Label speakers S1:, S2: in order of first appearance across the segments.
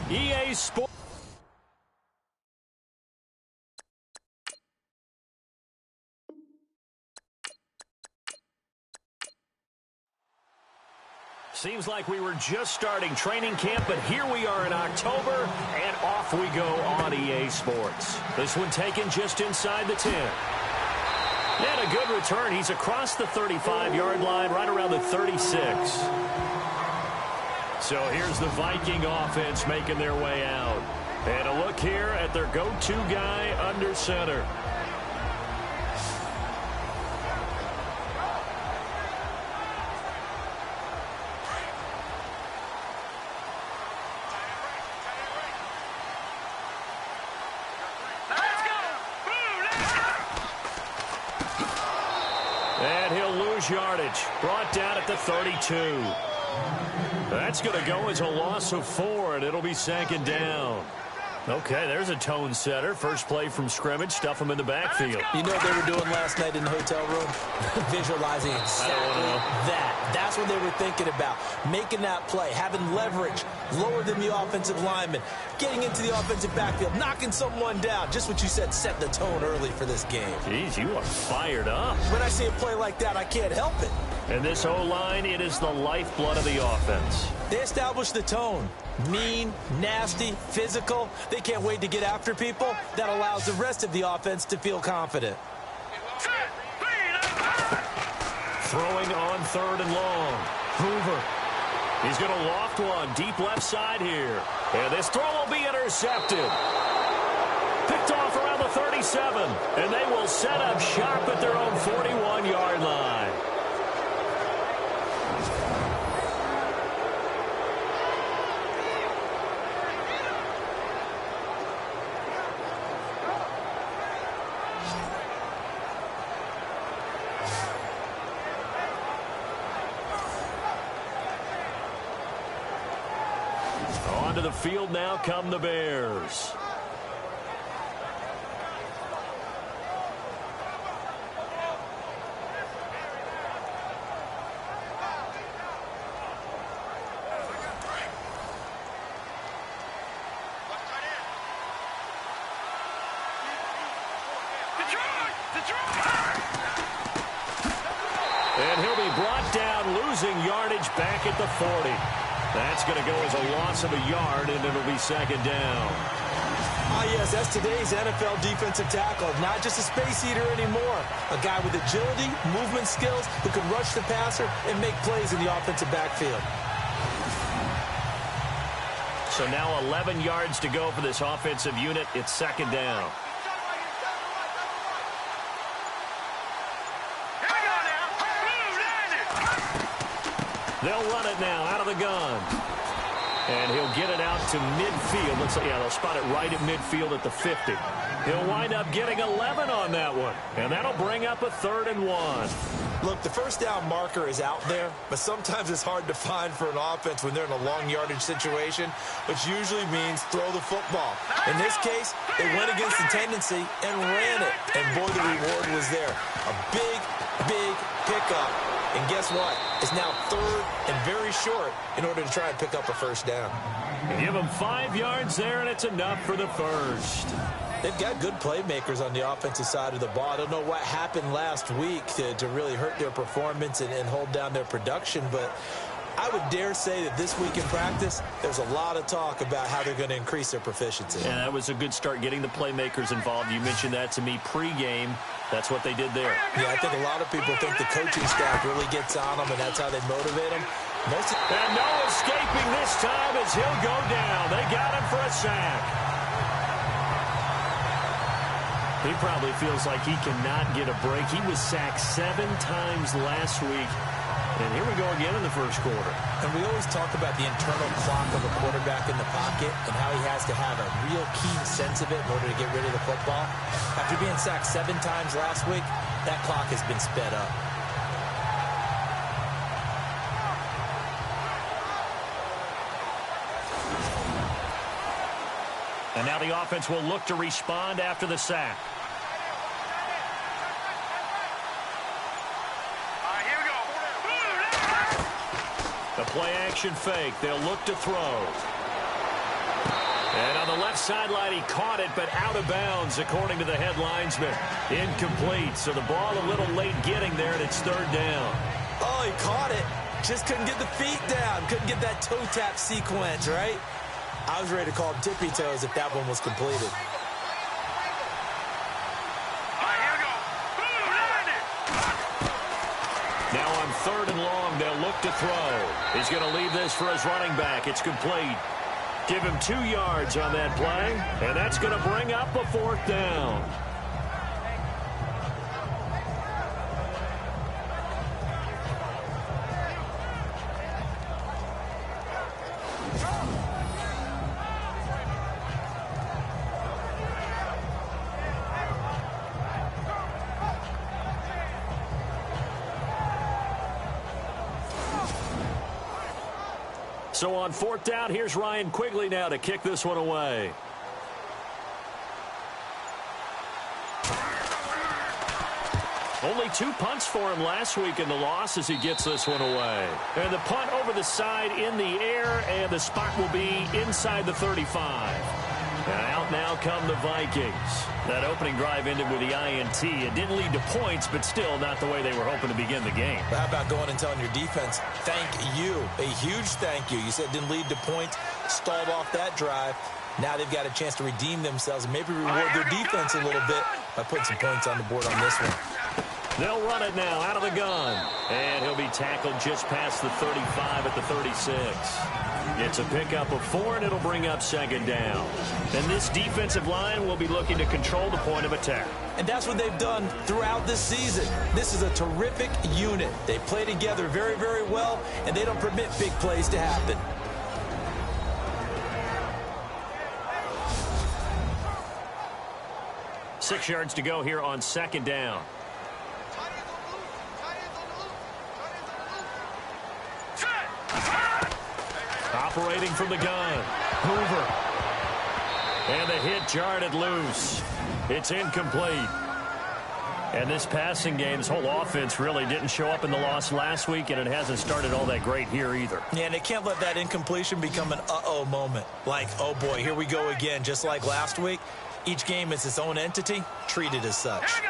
S1: EA Sports. Seems like we were just starting training camp, but here we are in October, and off we go on EA Sports. This one taken just inside the 10. And a good return. He's across the 35-yard line, right around the 36. So here's the Viking offense making their way out. And a look here at their go-to guy under center. And he'll lose yardage. Brought down at the 32. That's going to go as a loss of 4, and it'll be second down. Okay, there's a tone setter. First play from scrimmage. Stuff him in the backfield.
S2: You know what they were doing last night in the hotel room? Visualizing exactly that. That's what they were thinking about. Making that play, having leverage, lower than the offensive lineman, getting into the offensive backfield, knocking someone down. Just what you said, set the tone early for this game.
S1: Jeez, you are fired up.
S2: When I see a play like that, I can't help it.
S1: And this O-line, it is the lifeblood of the offense.
S2: They established the tone. Mean, nasty, physical. They can't wait to get after people. That allows the rest of the offense to feel confident.
S1: Throwing on 3rd and long. Hoover. He's going to loft one deep left side here. And this throw will be intercepted. Picked off around the 37. And they will set up shop at their own 41-yard line. Onto the field now come the Bears. And he'll be brought down, losing yardage back at the 40. That's going to go as a loss of a yard, and it'll be second down.
S2: Ah, yes, that's today's NFL defensive tackle. Not just a space eater anymore. A guy with agility, movement skills, who can rush the passer and make plays in the offensive backfield.
S1: So now 11 yards to go for this offensive unit. It's second down. They'll run it now out of the gun. And he'll get it out to midfield. Let's say, yeah, they'll spot it right at midfield at the 50. He'll wind up getting 11 on that one. And that'll bring up a 3rd and 1.
S2: Look, the first down marker is out there, but sometimes it's hard to find for an offense when they're in a long yardage situation, which usually means throw the football. In this case, they went against the tendency and ran it. And boy, the reward was there. A big, big pickup. And guess what? It's now 3rd and very short in order to try and pick up a first down.
S1: Give them 5 yards there, and it's enough for the first.
S2: They've got good playmakers on the offensive side of the ball. I don't know what happened last week to really hurt their performance and hold down their production, but I would dare say that this week in practice, there's a lot of talk about how they're going to increase their proficiency.
S1: And that was a good start getting the playmakers involved. You mentioned that to me pregame. That's what they did there.
S2: Yeah, I think a lot of people think the coaching staff really gets on them, and that's how they motivate them.
S1: And no escaping this time as he'll go down. They got him for a sack. He probably feels like he cannot get a break. He was sacked 7 times last week. And here we go again in the first quarter.
S2: And we always talk about the internal clock of a quarterback in the pocket and how he has to have a real keen sense of it in order to get rid of the football. After being sacked 7 times last week, that clock has been sped up.
S1: And now the offense will look to respond after the sack. The play-action fake. They'll look to throw. And on the left sideline, he caught it, but out of bounds, according to the head linesman. Incomplete, so the ball a little late getting there, and it's third down.
S2: Oh, he caught it. Just couldn't get the feet down. Couldn't get that toe tap sequence, right? I was ready to call him tippy toes if that one was completed.
S1: Now on third and long, they'll look to throw. He's going to leave this for his running back. It's complete. Give him 2 yards on that play, and that's going to bring up a fourth down. So on fourth down, here's Ryan Quigley now to kick this one away. Only 2 punts for him last week in the loss as he gets this one away. And the punt over the side in the air, and the spot will be inside the 35. And out now come the Vikings. That opening drive ended with the INT. It didn't lead to points, but still not the way they were hoping to begin the game.
S2: How about going and telling your defense, thank you, a huge thank you. You said it didn't lead to points, stalled off that drive. Now they've got a chance to redeem themselves and maybe reward their defense a little bit by putting some points on the board on this one.
S1: They'll run it now out of the gun. And he'll be tackled just past the 35 at the 36. It's a pickup of 4, and it'll bring up second down. And this defensive line will be looking to control the point of attack.
S2: And that's what they've done throughout this season. This is a terrific unit. They play together very, very well, and they don't permit big plays to happen.
S1: Six yards to go here on second down. Operating from the gun, Hoover. And the hit jarred it loose. It's incomplete. And this passing game, this whole offense really didn't show up in the loss last week, and it hasn't started all that great here either.
S2: Yeah, and they can't let that incompletion become an uh-oh moment. Like, oh boy, here we go again, just like last week. Each game is its own entity, treated as such.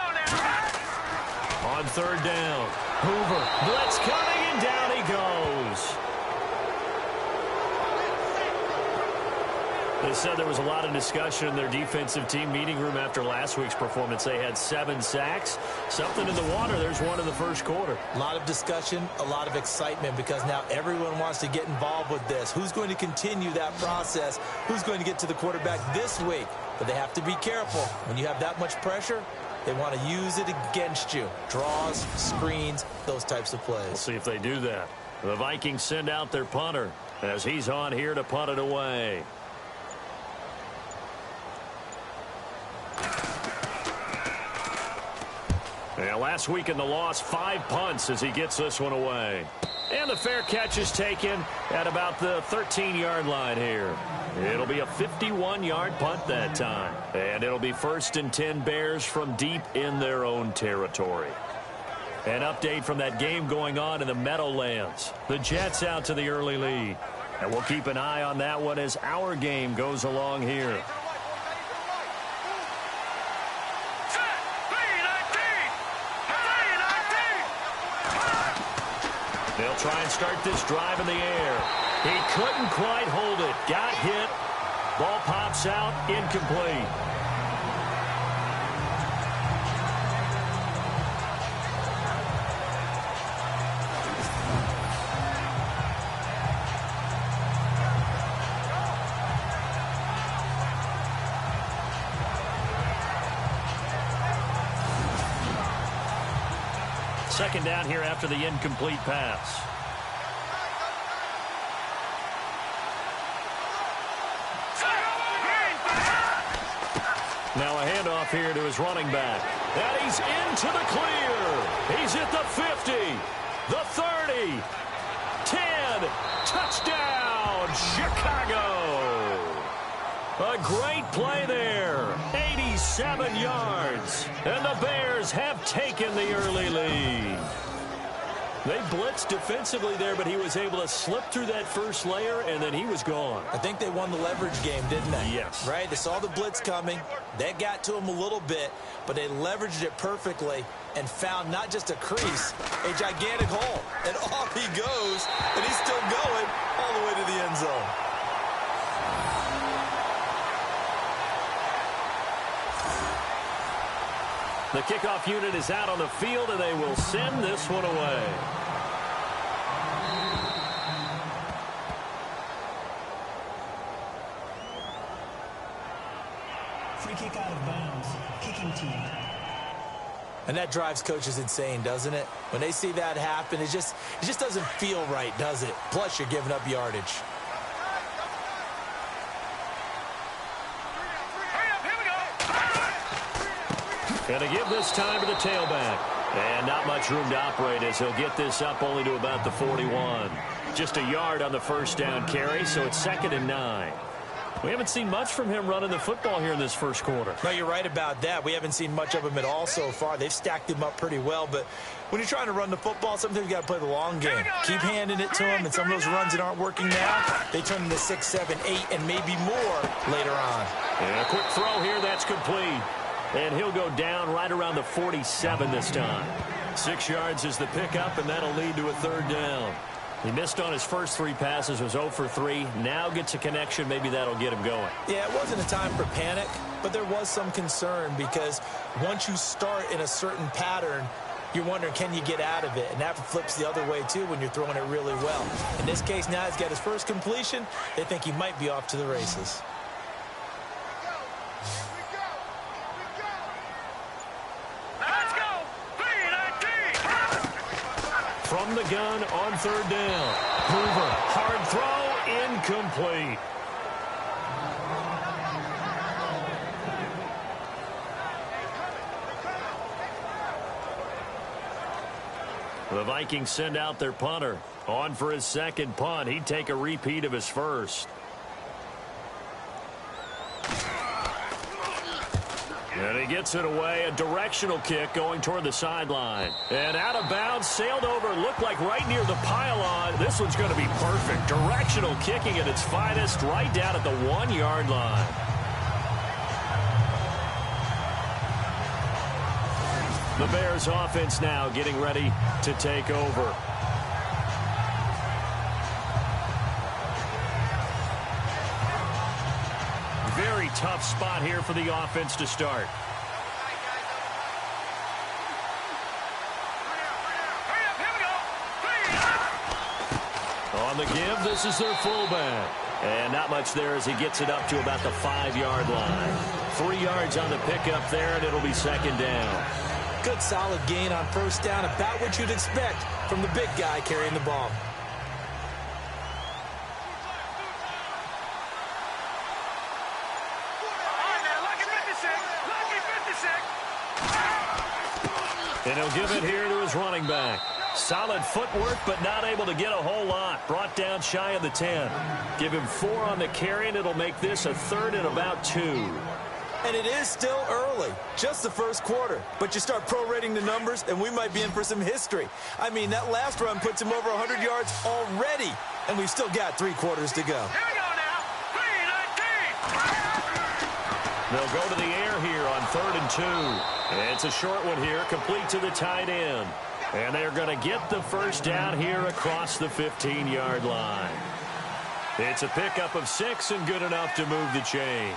S1: On third down, Hoover, blitz coming, and down he goes. They said there was a lot of discussion in their defensive team meeting room after last week's performance. They had 7 sacks. Something in the water. There's one in the first quarter.
S2: A lot of discussion, a lot of excitement, because now everyone wants to get involved with this. Who's going to continue that process? Who's going to get to the quarterback this week? But they have to be careful. When you have that much pressure, they want to use it against you. Draws, screens, those types of plays.
S1: We'll see if they do that. The Vikings send out their punter as he's on here to punt it away. Now, last week in the loss, 5 punts as he gets this one away. And the fair catch is taken at about the 13-yard line here. It'll be a 51-yard punt that time. And it'll be 1st and 10 Bears from deep in their own territory. An update from that game going on in the Meadowlands. The Jets out to the early lead. And we'll keep an eye on that one as our game goes along here. They'll try and start this drive in the air. He couldn't quite hold it. Got hit. Ball pops out. Incomplete. Second down here after the incomplete pass. Now a handoff here to his running back. And he's into the clear. He's at the 50, the 30, 10. Touchdown, Chicago. A great play there. 87 yards. And the Bears have taken the early lead. They blitzed defensively there, but he was able to slip through that first layer, and then he was gone.
S2: I think they won the leverage game, didn't they?
S1: Yes.
S2: Right? They saw the blitz coming. That got to him a little bit, but they leveraged it perfectly and found not just a crease, a gigantic hole. And off he goes, and he's still going all the way to the end zone.
S1: The kickoff unit is out on the field, and they will send this one away.
S3: Free kick out of bounds. Kicking team.
S2: And that drives coaches insane, doesn't it? When they see that happen, it just doesn't feel right, does it? Plus, you're giving up yardage.
S1: Going to give this time to the tailback. And not much room to operate as he'll get this up only to about the 41. Just a yard on the first down carry, so it's 2nd and 9. We haven't seen much from him running the football here in this first quarter.
S2: No, you're right about that. We haven't seen much of him at all so far. They've stacked him up pretty well, but when you're trying to run the football, sometimes you got to play the long game. Keep handing it to him, and some of those runs that aren't working now, they turn into 6, 7, 8, and maybe more later on.
S1: And a quick throw here, that's complete. And he'll go down right around the 47 this time. 6 yards is the pickup, and that'll lead to a 3rd down. He missed on his first 3 passes, was 0 for 3. Now gets a connection. Maybe that'll get him going.
S2: Yeah, it wasn't a time for panic, but there was some concern because once you start in a certain pattern, you're wondering, can you get out of it? And that flips the other way, too, when you're throwing it really well. In this case, now he's got his first completion. They think he might be off to the races.
S1: From the gun on 3rd down. Hoover, hard throw, incomplete. The Vikings send out their punter. On for his 2nd punt. He'd take a repeat of his first. And he gets it away. A directional kick going toward the sideline. And out of bounds, sailed over, looked like right near the pylon. This one's going to be perfect. Directional kicking at its finest, right down at the 1-yard line. The Bears offense now getting ready to take over. Very tough spot here for the offense to start. On the give, this is their fullback. And not much there as he gets it up to about the 5-yard line. 3 yards on the pickup there, and it'll be 2nd down.
S2: Good solid gain on 1st down, about what you'd expect from the big guy carrying the ball.
S1: And he'll give it here to his running back. Solid footwork, but not able to get a whole lot. Brought down shy of the 10. Give him 4 on the carry, and it'll make this a 3rd and about 2.
S2: And it is still early, just the first quarter. But you start prorating the numbers, and we might be in for some history. I mean, that last run puts him over 100 yards already, and we've still got 3 quarters to go.
S3: Here we go now. 3-19.
S1: They'll go to the air here on 3rd and 2. And it's a short one here, complete to the tight end. And they're going to get the first down here across the 15-yard line. It's a pickup of 6 and good enough to move the chains.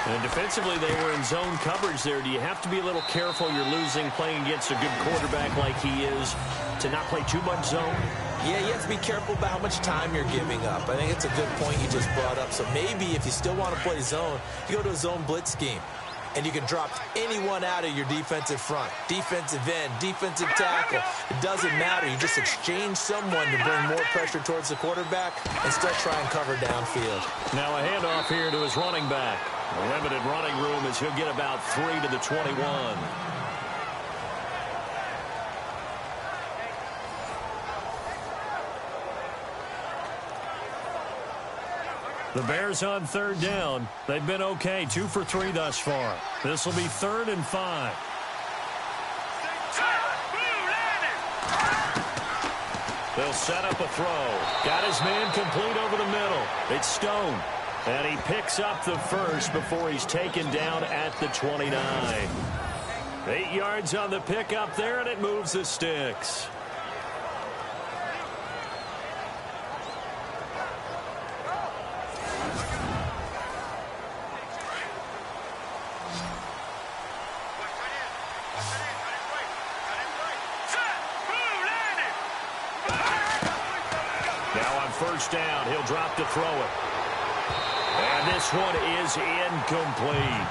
S1: And defensively, they were in zone coverage there. Do you have to be a little careful? You're losing, playing against a good quarterback like he is, to not play too much zone?
S2: Yeah, you have to be careful about how much time you're giving up. I think it's a good point you just brought up. So maybe if you still want to play zone, you go to a zone blitz scheme. And you can drop anyone out of your defensive front. Defensive end, defensive tackle. It doesn't matter. You just exchange someone to bring more pressure towards the quarterback and still try and cover downfield.
S1: Now a handoff here to his running back. A limited running room as he'll get about 3 to the 21. The Bears on 3rd down. They've been okay, 2 for 3 thus far. This will be 3rd and 5. They'll set up a throw. Got his man complete over the middle. It's Stone. And he picks up the first before he's taken down at the 29. 8 yards on the pickup there, and it moves the sticks. Now on first down, he'll drop to throw it. And this one is incomplete.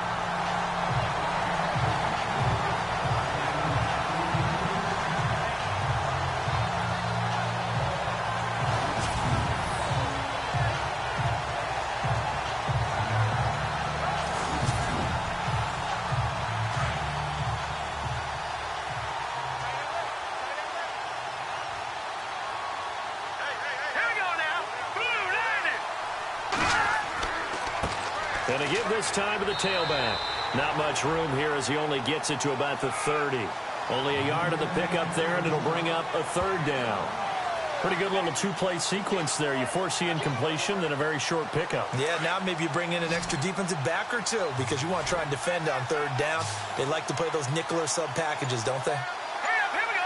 S1: And to give this time to the tailback. Not much room here as he only gets it to about the 30. Only a yard of the pickup there, and it'll bring up a third down. Pretty good little two-play sequence there. You force the incompletion, then a very short pickup.
S2: Yeah, now maybe you bring in an extra defensive back or two because you want to try and defend on third down. They like to play those nickel or sub packages, don't they?
S3: Here we go.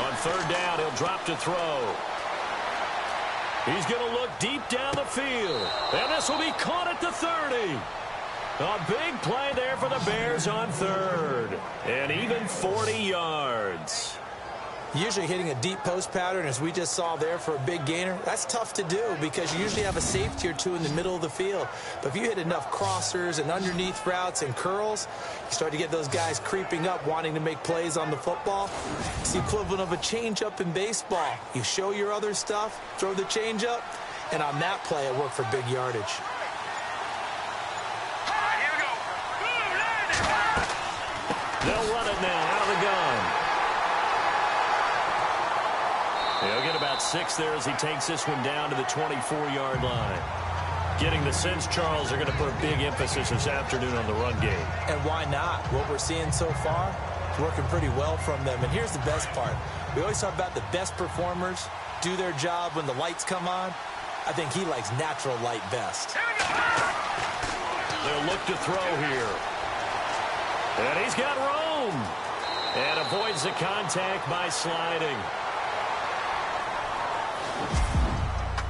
S1: On third down, he'll drop to throw. He's going to look deep down the field. And this will be caught at the 30. A big play there for the Bears on third. And even 40 yards.
S2: Usually hitting a deep post pattern, as we just saw there, for a big gainer, that's tough to do because you usually have a safety or two in the middle of the field. But if you hit enough crossers and underneath routes and curls, you start to get those guys creeping up, wanting to make plays on the football. It's the equivalent of a changeup in baseball. You show your other stuff, throw the changeup, and on that play, it worked for big yardage.
S3: Here we go.
S1: They'll run it now out of the gun. He'll get about 6 there as he takes this one down to the 24-yard line. Getting the sense, Charles, are going to put a big emphasis this afternoon on the run game.
S2: And why not? What we're seeing so far is working pretty well from them. And here's the best part. We always talk about the best performers do their job when the lights come on. I think he likes natural light best.
S1: They'll look to throw here. And he's got room. And avoids the contact by sliding.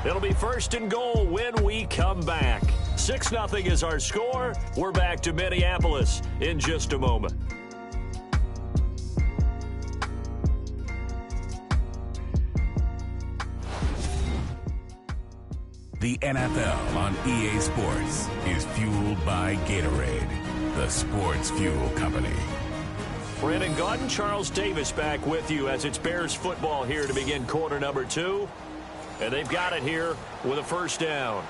S1: It'll be first and goal when we come back. 6-0 is our score. We're back to Minneapolis in just a moment.
S4: The NFL on EA Sports is fueled by Gatorade, the sports fuel company.
S1: Brandon Gaudin, Charles Davis back with you as it's Bears football here to begin quarter number 2. And they've got it here with a first down.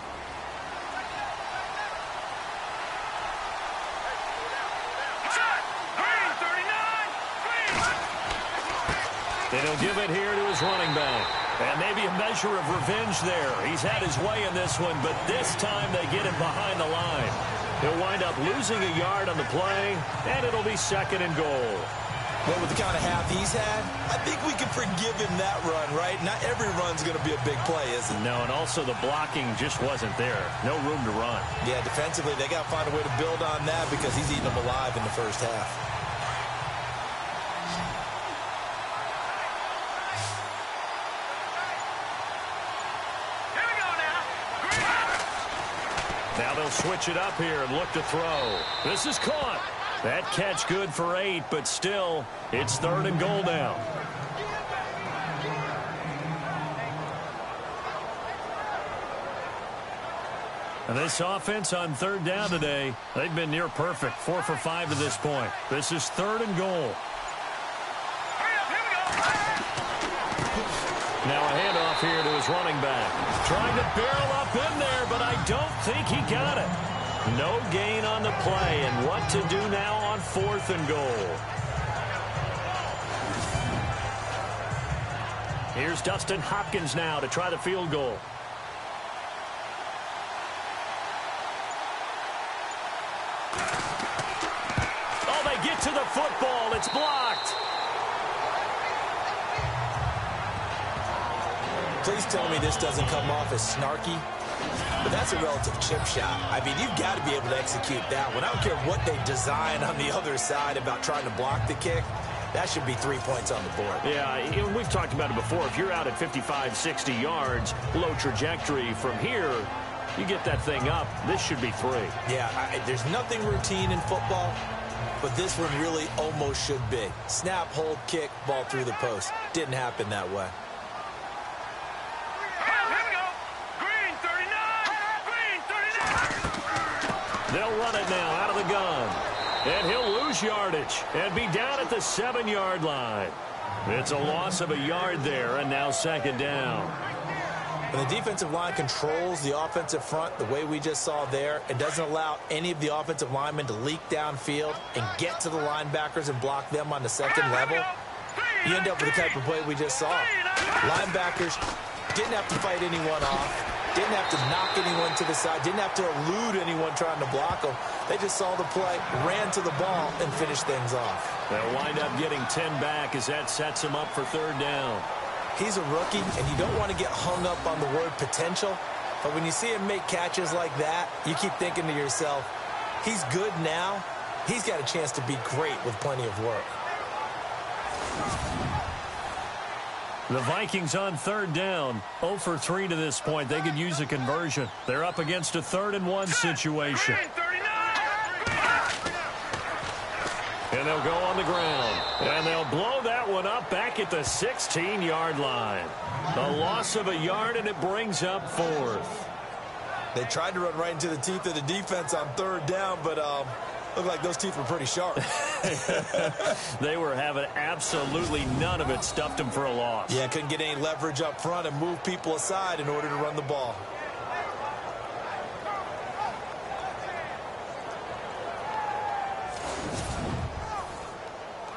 S1: And he'll give it here to his running back. And maybe a measure of revenge there. He's had his way in this one, but this time they get him behind the line. He'll wind up losing a yard on the play, and it'll be second and goal.
S2: Well, with the kind of half he's had, I think we can forgive him that run, right? Not every run's going to be a big play, is it?
S1: No, and also the blocking just wasn't there. No room to run.
S2: Yeah, defensively, they got to find a way to build on that because he's eating them alive in the first half.
S3: Here we go now.
S1: Now they'll switch it up here and look to throw. This is caught. That catch good for 8, but still, it's third and goal now. And this offense on third down today, they've been near perfect. 4 for 5 to this point. This is third and goal. Now a handoff here to his running back. Trying to barrel up in there, but I don't think he got it. No gain on the play, and what to do now on 4th and goal. Here's Dustin Hopkins now to try the field goal. Oh, they get to the football. It's blocked.
S2: Please tell me this doesn't come off as snarky, but that's a relative chip shot. I mean, you've got to be able to execute that one. I don't care what they design on the other side about trying to block the kick. That should be 3 points on the board.
S1: Yeah, we've talked about it before. If you're out at 55, 60 yards, low trajectory from here, you get that thing up, this should be 3.
S2: Yeah, there's nothing routine in football, but this one really almost should be. Snap, hold, kick, ball through the post. Didn't happen that way.
S3: Here we go. Green 39. Green 39.
S1: They'll run it now out of the gun. And he'll lose yardage and be down at the 7-yard line. It's a loss of a yard there, and now second down.
S2: When the defensive line controls the offensive front the way we just saw there, it doesn't allow any of the offensive linemen to leak downfield and get to the linebackers and block them on the second level. You end up with the type of play we just saw. Linebackers didn't have to fight anyone off, didn't have to knock anyone to the side, didn't have to elude anyone trying to block them. They just saw the play, ran to the ball, and finished things off.
S1: They'll wind up getting 10 back as that sets him up for third down.
S2: He's a rookie, and you don't want to get hung up on the word potential. But when you see him make catches like that, you keep thinking to yourself, he's good now. He's got a chance to be great with plenty of work.
S1: The Vikings on third down, 0 for 3 to this point. They could use a conversion. They're up against a 3rd-and-1 situation.
S3: Green 39.
S1: And they'll go on the ground. And they'll blow that one up back at the 16-yard line. A loss of a yard, and it brings up 4th.
S2: They tried to run right into the teeth of the defense on third down, but looked like those teeth were pretty sharp.
S1: They were having absolutely none of it. Stuffed them for a loss.
S2: Yeah, couldn't get any leverage up front and move people aside in order to run the ball.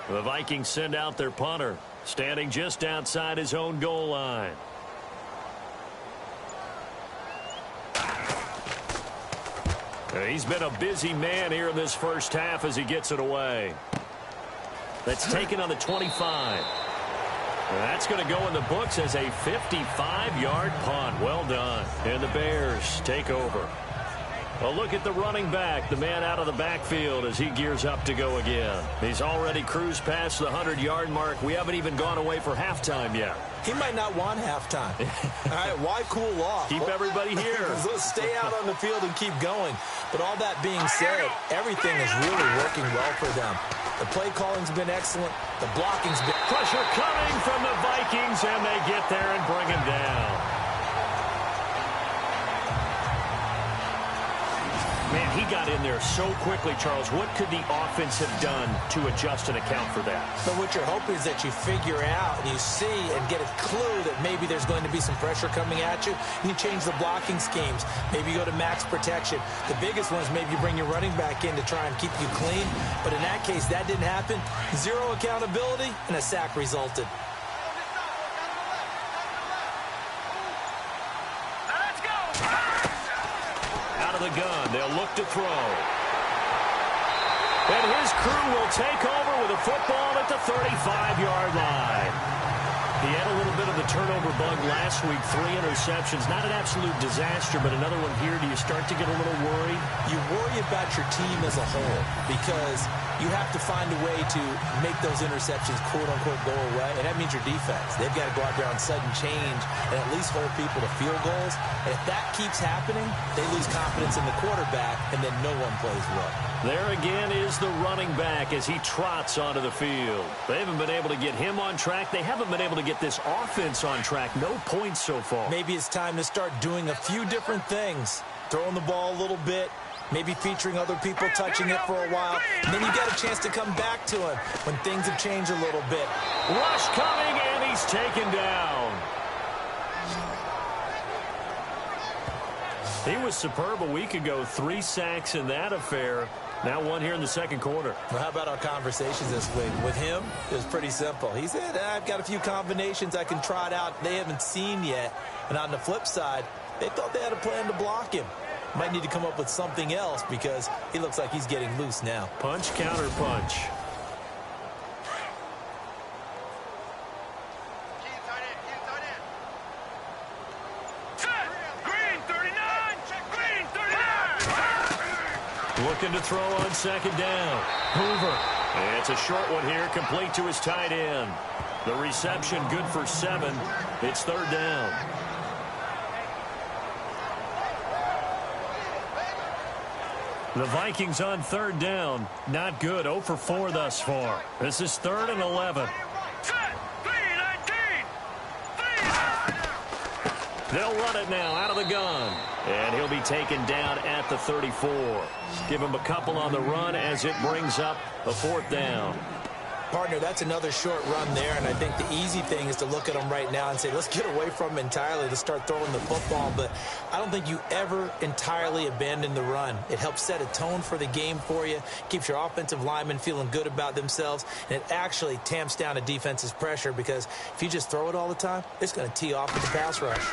S1: The Vikings send out their punter, standing just outside his own goal line. He's been a busy man here in this first half as he gets it away. That's taken on the 25. That's going to go in the books as a 55-yard punt. Well done. And the Bears take over. A look at the running back, the man out of the backfield as he gears up to go again. He's already cruised past the 100-yard mark. We haven't even gone away for halftime yet.
S2: He might not want halftime. All right, why cool off?
S1: Keep everybody here.
S2: Let's stay out on the field and keep going. But all that being said, everything is really working well for them. The play calling's been excellent. The blocking's been...
S1: Pressure coming from the Vikings, and they get there and bring him down. Man, he got in there so quickly, Charles. What could the offense have done to adjust and account for that?
S2: But what you're hoping is that you figure out and you see and get a clue that maybe there's going to be some pressure coming at you. You change the blocking schemes. Maybe you go to max protection. The biggest one is maybe you bring your running back in to try and keep you clean. But in that case, that didn't happen. Zero accountability, and a sack resulted.
S3: Let's go.
S1: Out of the gun, they'll look to throw. And his crew will take over with a football at the 35-yard line. He had a little bit of the turnover bug last week, 3 interceptions. Not an absolute disaster, but another one here. Do you start to get a little worried?
S2: You worry about your team as a whole because you have to find a way to make those interceptions, quote-unquote, go away, and that means your defense. They've got to go out there on sudden change and at least hold people to field goals. And if that keeps happening, they lose confidence in the quarterback, and then no one plays well.
S1: There again is the running back as he trots onto the field. They haven't been able to get him on track. They haven't been able to get this offense on track. No points so far.
S2: Maybe it's time to start doing a few different things. Throwing the ball a little bit, maybe featuring other people touching it for a while. And then you get a chance to come back to him when things have changed a little bit.
S1: Rush coming, and he's taken down. He was superb a week ago. 3 sacks in that affair. Now 1 here in the second quarter.
S2: Well, how about our conversations this week? With him, it was pretty simple. He said, I've got a few combinations I can try out they haven't seen yet. And on the flip side, they thought they had a plan to block him. Might need to come up with something else because he looks like he's getting loose now.
S1: Punch, counter punch. Looking to throw on second down. Hoover. And it's a short one here, complete to his tight end. The reception good for 7. It's third down. The Vikings on third down. Not good. 0 for 4 thus far. This is 3rd and 11. They'll run it now out of the gun. And he'll be taken down at the 34. Give him a couple on the run as it brings up a 4th down.
S2: Partner, that's another short run there, and I think the easy thing is to look at him right now and say, let's get away from him entirely to start throwing the football. But I don't think you ever entirely abandon the run. It helps set a tone for the game for you, keeps your offensive linemen feeling good about themselves, and it actually tamps down a defense's pressure because if you just throw it all the time, it's going to tee off with the pass rush.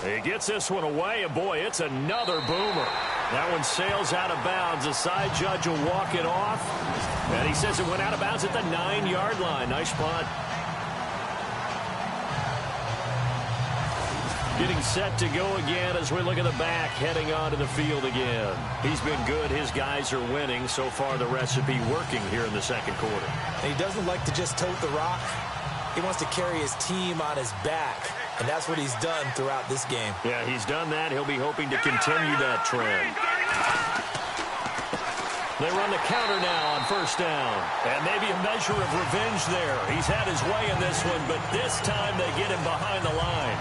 S1: He gets this one away, and boy, it's another boomer. That one sails out of bounds. The side judge will walk it off. And he says it went out of bounds at the 9-yard line. Nice punt. Getting set to go again as we look at the back, heading onto the field again. He's been good. His guys are winning. So far, the recipe working here in the second quarter.
S2: And he doesn't like to just tote the rock. He wants to carry his team on his back. And that's what he's done throughout this game.
S1: Yeah, he's done that. He'll be hoping to continue that trend. They run the counter now on first down. And maybe a measure of revenge there. He's had his way in this one, but this time they get him behind the line.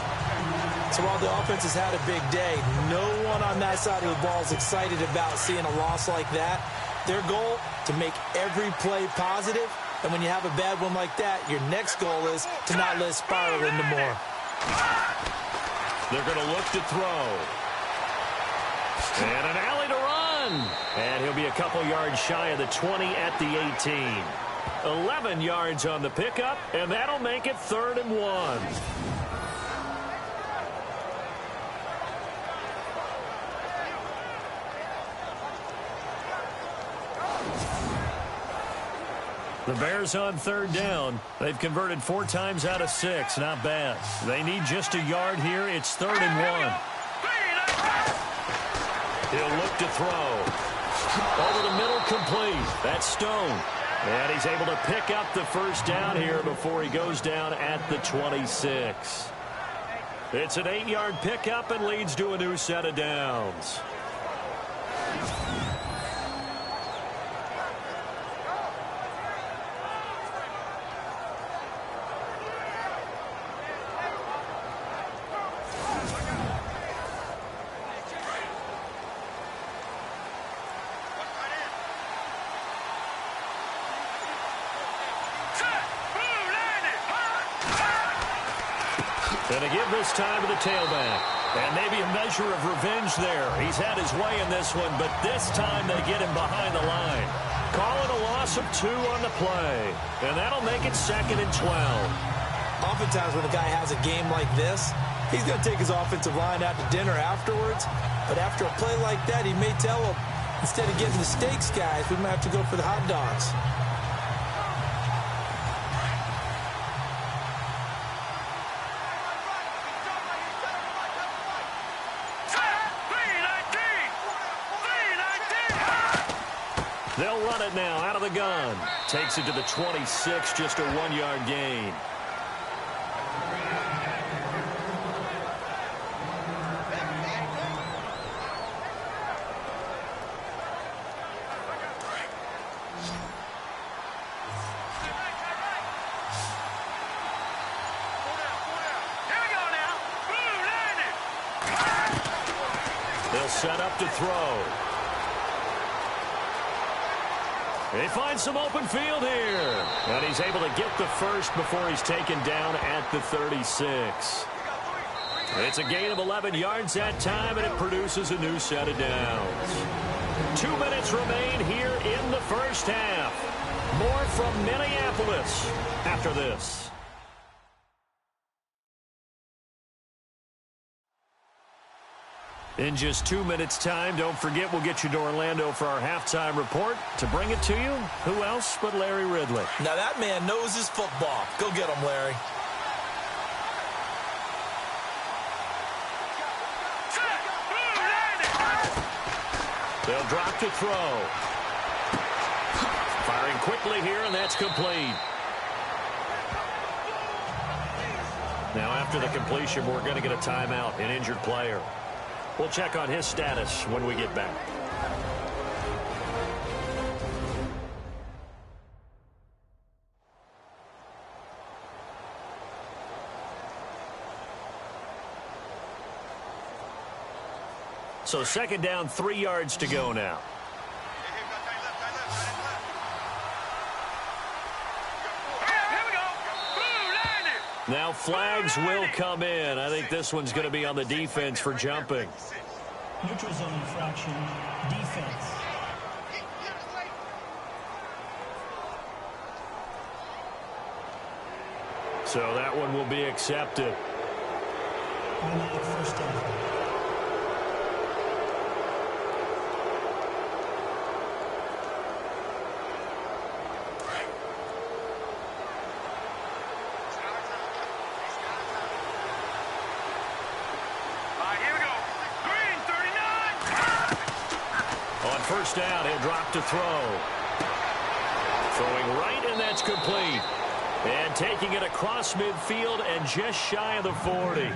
S2: So while the offense has had a big day, no one on that side of the ball is excited about seeing a loss like that. Their goal, to make every play positive. And when you have a bad one like that, your next goal is to not let it spiral into more.
S1: They're going to look to throw. And an alley to run. And he'll be a couple yards shy of the 20 at the 18. 11 yards on the pickup, and that'll make it 3rd and 1. The Bears on third down. They've converted 4 times out of 6. Not bad. They need just a yard here. It's 3rd and 1. He'll look to throw. Over the middle, complete. That's Stone. And he's able to pick up the first down here before he goes down at the 26. It's an 8-yard pickup and leads to a new set of downs. And to give this time to the tailback. And maybe a measure of revenge there. He's had his way in this one, but this time they get him behind the line. Calling a loss of 2 on the play. And that'll make it 2nd and 12.
S2: Oftentimes when a guy has a game like this, he's going to take his offensive line out to dinner afterwards. But after a play like that, he may tell them, instead of getting the steaks, guys, we might have to go for the hot dogs.
S1: They'll run it now out of the gun. Takes it to the 26, just a 1-yard gain. They'll set up to throw. They find some open field here. And he's able to get the first before he's taken down at the 36. It's a gain of 11 yards that time, and it produces a new set of downs. 2 minutes remain here in the first half. More from Minneapolis after this. In just 2 minutes' time, don't forget we'll get you to Orlando for our halftime report. To bring it to you, who else but Larry Ridley?
S2: Now that man knows his football. Go get him, Larry.
S1: They'll drop to throw. Firing quickly here, and that's complete. Now, after the completion, we're going to get a timeout, an injured player. We'll check on his status when we get back. So second down, 3 yards to go now. Now flags will come in. I think this one's going to be on the defense for jumping.
S5: Neutral zone infraction, defense.
S1: So that one will be accepted.
S5: First down.
S1: First down, he'll drop to throw. Throwing right, and that's complete. And taking it across midfield and just shy of the 40.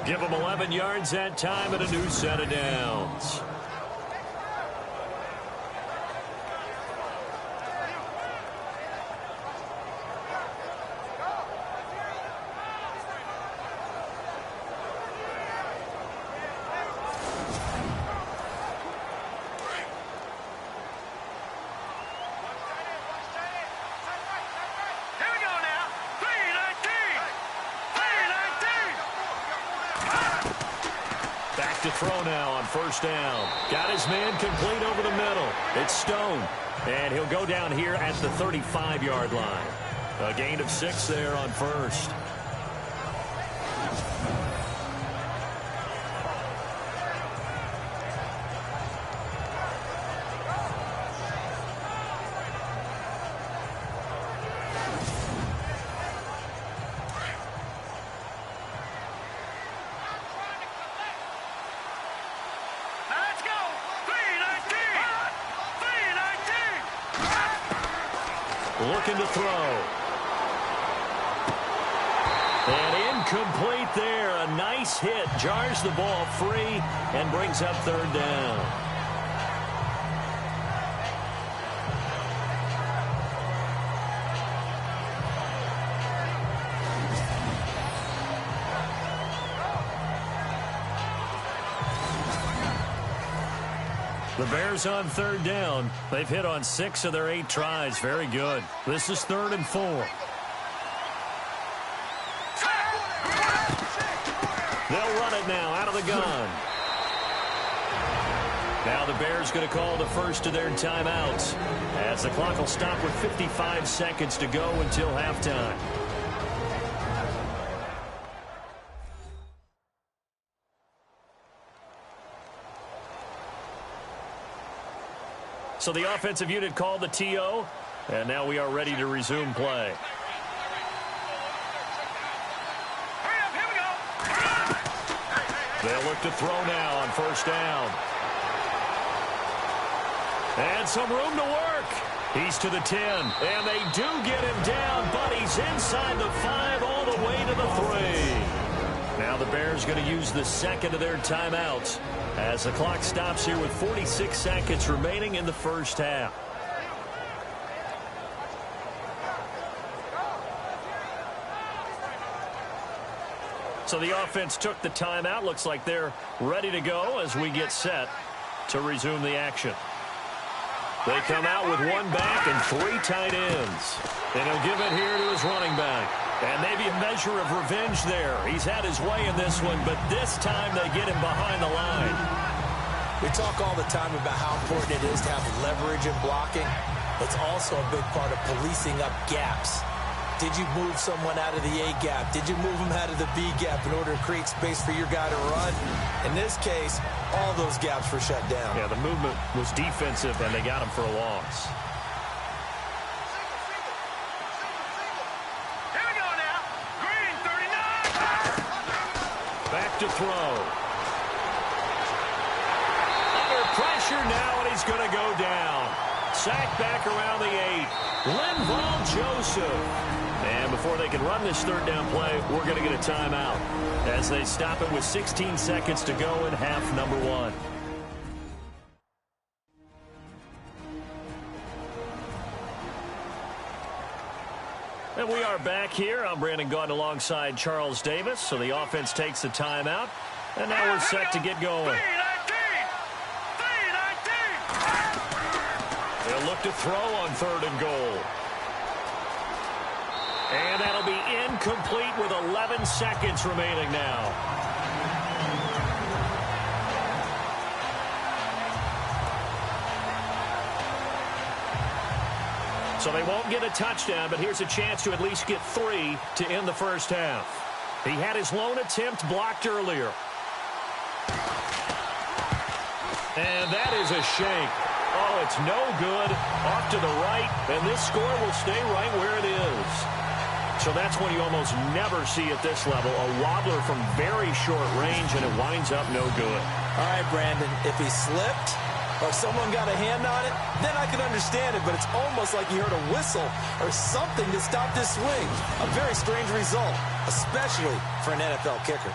S1: Give him 11 yards that time and a new set of downs. To throw now on first down. Got his man complete over the middle. It's Stone. And he'll go down here at the 35-yard line. A gain of 6 there on first. Looking to throw. And incomplete there. A nice hit. Jars the ball free and brings up third down. The Bears on third down. They've hit on 6 of their 8 tries. Very good. This is 3rd and 4. They'll run it now out of the gun. Now the Bears going to call the first of their timeouts as the clock will stop with 55 seconds to go until halftime. So the offensive unit called the TO, and now we are ready to resume play. They'll look to throw now on first down. And some room to work. He's to the 10, and they do get him down, but he's inside the 5 all the way to the 3. Now the Bears going to use the second of their timeouts as the clock stops here with 46 seconds remaining in the first half. So the offense took the timeout. Looks like they're ready to go as we get set to resume the action. They come out with 1 back and 3 tight ends. And he'll give it here to his running back. And maybe a measure of revenge there. He's had his way in this one, but this time they get him behind the line.
S2: We talk all the time about how important it is to have leverage in blocking. It's also a big part of policing up gaps. Did you move someone out of the A gap? Did you move him out of the B gap in order to create space for your guy to run? In this case, all those gaps were shut down.
S1: Yeah, the movement was defensive, and they got him for a loss.
S3: Here we go now. Green, 39.
S1: Back to throw. Under pressure. pressure now, and he's going to go down. Sacked back around the 8. Linval Joseph. And before they can run this third down play, we're going to get a timeout as they stop it with 16 seconds to go in half number 1. And we are back here. I'm Brandon Gaudin alongside Charles Davis. So the offense takes the timeout. And now we're set to get going. They'll look to throw on 3rd and goal. And that'll be incomplete with 11 seconds remaining now. So they won't get a touchdown, but here's a chance to at least get 3 to end the first half. He had his lone attempt blocked earlier. And that is a shank. Oh, it's no good. Off to the right, and this score will stay right where it is. So that's one you almost never see at this level. A wobbler from very short range, and it winds up no good.
S2: All right, Brandon, if he slipped or someone got a hand on it, then I could understand it, but it's almost like you heard a whistle or something to stop this swing. A very strange result, especially for an NFL kicker.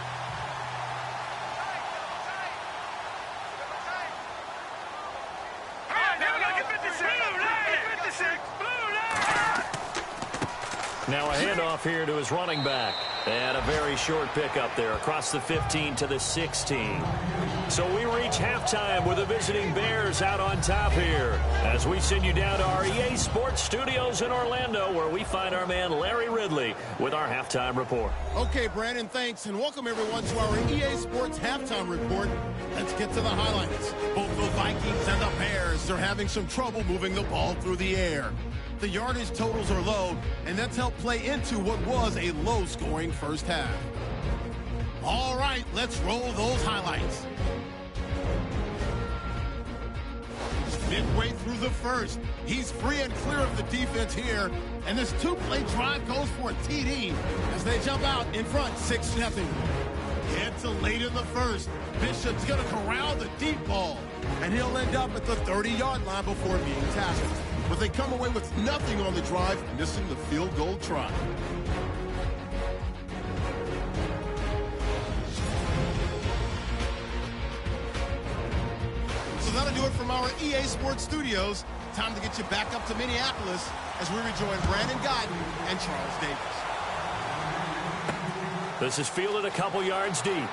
S1: Now a handoff here to his running back. And a very short pickup there across the 15 to the 16. So we reach halftime with the visiting Bears out on top here as we send you down to our EA Sports Studios in Orlando, where we find our man Larry Ridley with our halftime report.
S6: Okay, Brandon, thanks, and welcome everyone to our EA Sports halftime report. Let's get to the highlights. Both the Vikings and the Bears are having some trouble moving the ball through the air. The yardage totals are low, and that's helped play into what was a low-scoring first half. All right, let's roll those highlights. Midway through the first, he's free and clear of the defense here, and this two-play drive goes for a TD as they jump out in front 6-0. Head to late in the first, Bishop's going to corral the deep ball, and he'll end up at the 30-yard line before being tackled. But they come away with nothing on the drive, missing the field goal try. So that'll do it from our EA Sports Studios. Time to get you back up to Minneapolis as we rejoin Brandon Gaudin and Charles Davis.
S1: This is fielded a couple yards deep.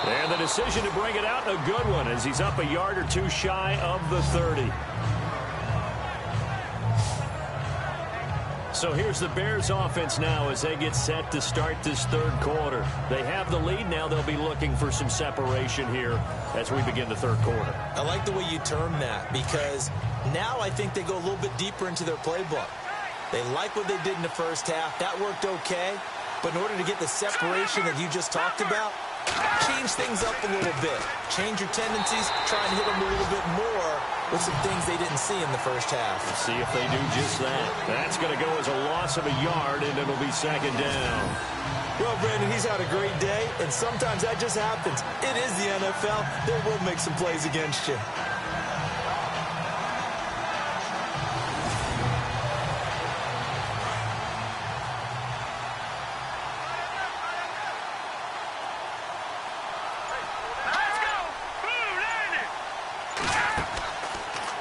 S1: And the decision to bring it out, a good one, as he's up a yard or two shy of the 30. So here's the Bears offense now as they get set to start this third quarter. They have the lead. Now they'll be looking for some separation here as we begin the third quarter.
S2: I like the way you term that, because now I think they go a little bit deeper into their playbook. They like what they did in the first half. That worked okay. But in order to get the separation that you just talked about, change things up a little bit. Change your tendencies. Try and hit them a little bit more with some things they didn't see in the first half.
S1: Let's see if they do just that. That's going to go as a loss of a yard, and it'll be second down.
S2: Well, Brandon, he's had a great day, and sometimes that just happens. It is the NFL. They will make some plays against you.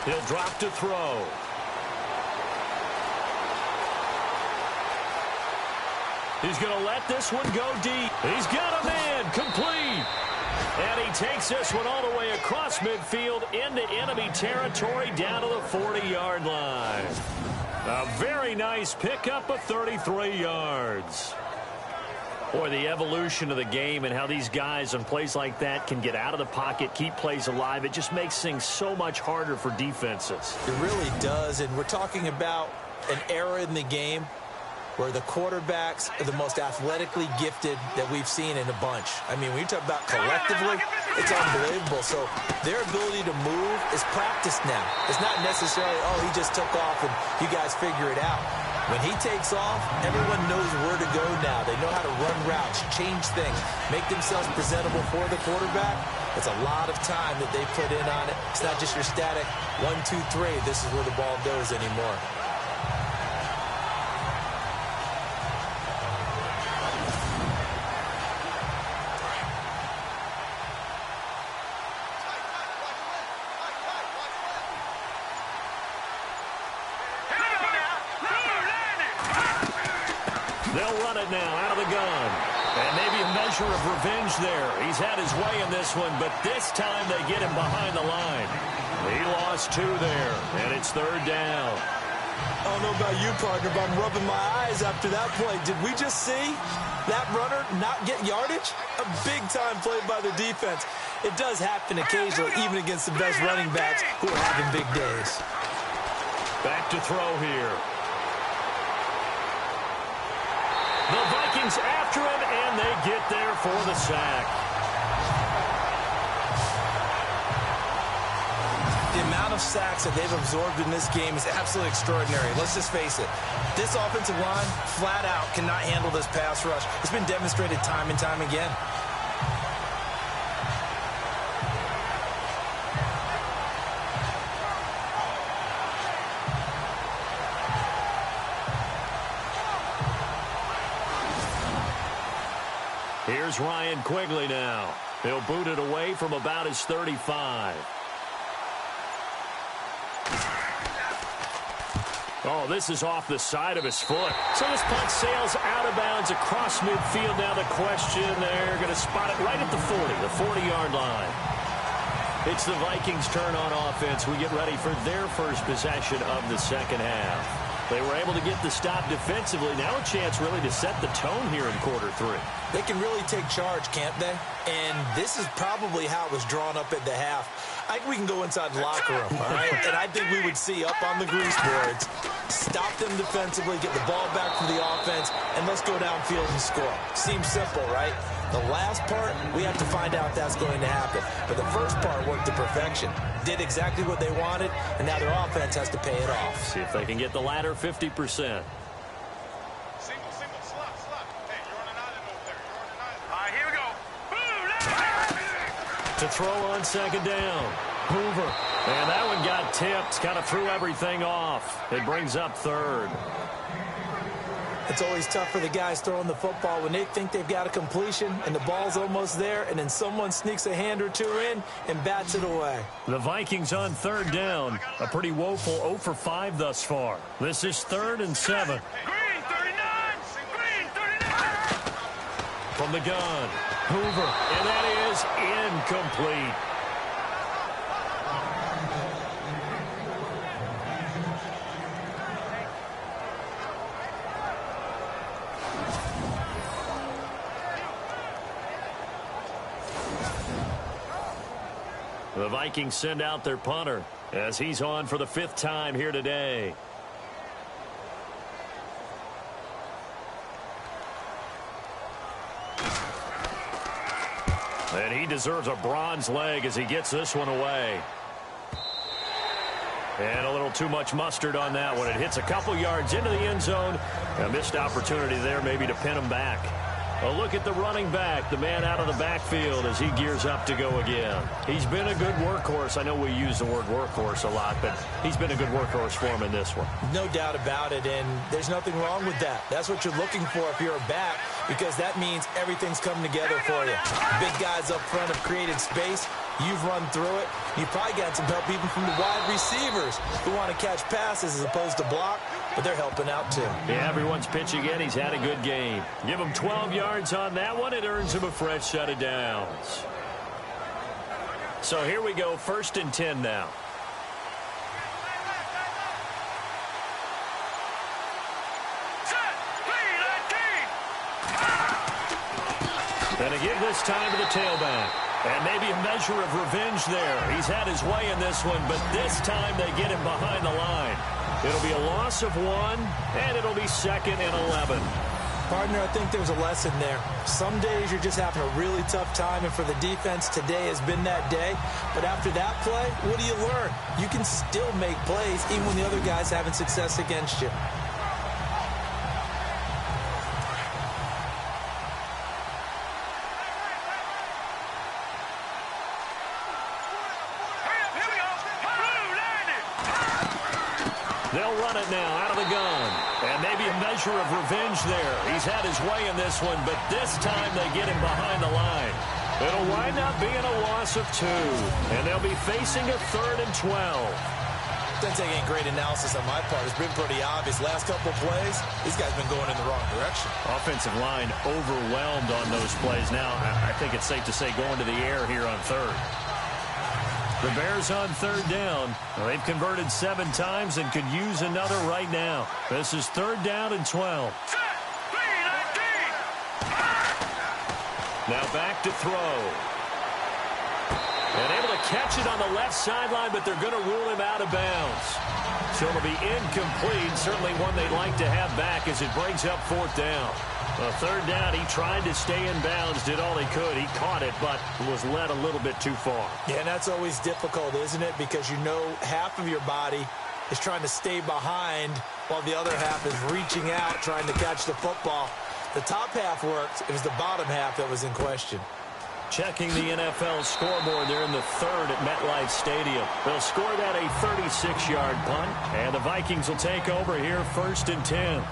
S1: He'll drop to throw. He's going to let this one go deep. He's got a man, complete. And he takes this one all the way across midfield into enemy territory down to the 40-yard line. A very nice pickup of 33 yards. Boy, the evolution of the game and how these guys on plays like that can get out of the pocket, keep plays alive, it just makes things so much harder for defenses.
S2: It really does, and we're talking about an era in the game where the quarterbacks are the most athletically gifted that we've seen in a bunch. I mean, when you talk about collectively, it's unbelievable. So their ability to move is practiced now. It's not necessarily, oh, he just took off and you guys figure it out. When he takes off, everyone knows where to go now. They know how to run routes, change things, make themselves presentable for the quarterback. It's a lot of time that they put in on it. It's not just your static 1, 2, 3. This is where the ball goes anymore.
S1: They'll run it now out of the gun. And maybe a measure of revenge there. He's had his way in this one, but this time they get him behind the line. He lost 2 there, and it's 3rd down.
S2: I don't know about you, partner, but I'm rubbing my eyes after that play. Did we just see that runner not get yardage? A big-time play by the defense. It does happen occasionally, even against the best running backs who are having big days.
S1: Back to throw here. The Vikings after him, and they get there for the sack.
S2: The amount of sacks that they've absorbed in this game is absolutely extraordinary. Let's just face it. This offensive line, flat out, cannot handle this pass rush. It's been demonstrated time and time again.
S1: Here's Ryan Quigley now. He'll boot it away from about his 35. Oh, this is off the side of his foot. So this punt sails out of bounds across midfield. Now the question, they're going to spot it right at the 40, the 40-yard line. It's the Vikings' turn on offense. We get ready for their first possession of the second half. They were able to get the stop defensively. Now a chance really to set the tone here in quarter 3.
S2: They can really take charge, can't they? And this is probably how it was drawn up at the half. I think we can go inside the locker room, all right? And I think we would see up on the grease boards, stop them defensively, get the ball back for the offense, and let's go downfield and score. Seems simple, right? The last part, we have to find out if that's going to happen. But the first part worked to perfection. Did exactly what they wanted, and now their offense has to pay it off.
S1: See if they can get the latter 50%. To throw on second down. Hoover. And that one got tipped. Kind of threw everything off. It brings up 3rd.
S2: It's always tough for the guys throwing the football when they think they've got a completion and the ball's almost there, and then someone sneaks a hand or 2 in and bats it away.
S1: The Vikings on 3rd down. A pretty woeful 0 for 5 thus far. This is 3rd and 7.
S3: Green 39! Green 39!
S1: From the gun. Hoover. And that is incomplete. The Vikings send out their punter as he's on for the 5th time here today. And he deserves a bronze leg as he gets this one away. And a little too much mustard on that one. It hits a couple yards into the end zone. A missed opportunity there maybe to pin him back. A look at the running back, the man out of the backfield as he gears up to go again. He's been a good workhorse. I know we use the word workhorse a lot, but he's been a good workhorse for him in this one.
S2: No doubt about it, and there's nothing wrong with that. That's what you're looking for if you're a back, because that means everything's coming together for you. Big guys up front have created space. You've run through it. You've probably got some help even from the wide receivers who want to catch passes as opposed to block, but they're helping out too.
S1: Yeah, everyone's pitching in. He's had a good game. Give him 12 yards on that one. It earns him a fresh set of downs. So here we go, 1st and 10 now. And to give this time to the tailback. And maybe a measure of revenge there. He's had his way in this one, but this time they get him behind the line. It'll be a loss of 1, and it'll be 2nd and 11.
S2: Partner, I think there's a lesson there. Some days you're just having a really tough time, and for the defense, today has been that day. But after that play, what do you learn? You can still make plays even when the other guy's having success against you.
S1: They'll run it now out of the gun. And maybe a measure of revenge there. He's had his way in this one, but this time they get him behind the line. It'll wind up being a loss of 2. And they'll be facing a 3rd and 12.
S2: Doesn't take any great analysis on my part. It's been pretty obvious. Last couple of plays, these guys been going in the wrong direction.
S1: Offensive line overwhelmed on those plays. Now, I think it's safe to say going to the air here on 3rd. The Bears on 3rd down. They've converted 7 times and could use another right now. This is 3rd down and 12. Now back to throw. And able to catch it on the left sideline, but they're going to rule him out of bounds. So it'll be incomplete. Certainly one they'd like to have back as it brings up 4th down. 3rd down, he tried to stay in bounds, did all he could. He caught it, but was led a little bit too far.
S2: Yeah, and that's always difficult, isn't it? Because you know half of your body is trying to stay behind while the other half is reaching out, trying to catch the football. The top half worked. It was the bottom half that was in question.
S1: Checking the NFL scoreboard, they're in the 3rd at MetLife Stadium. They'll score that a 36-yard punt, and the Vikings will take over here 1st and 10.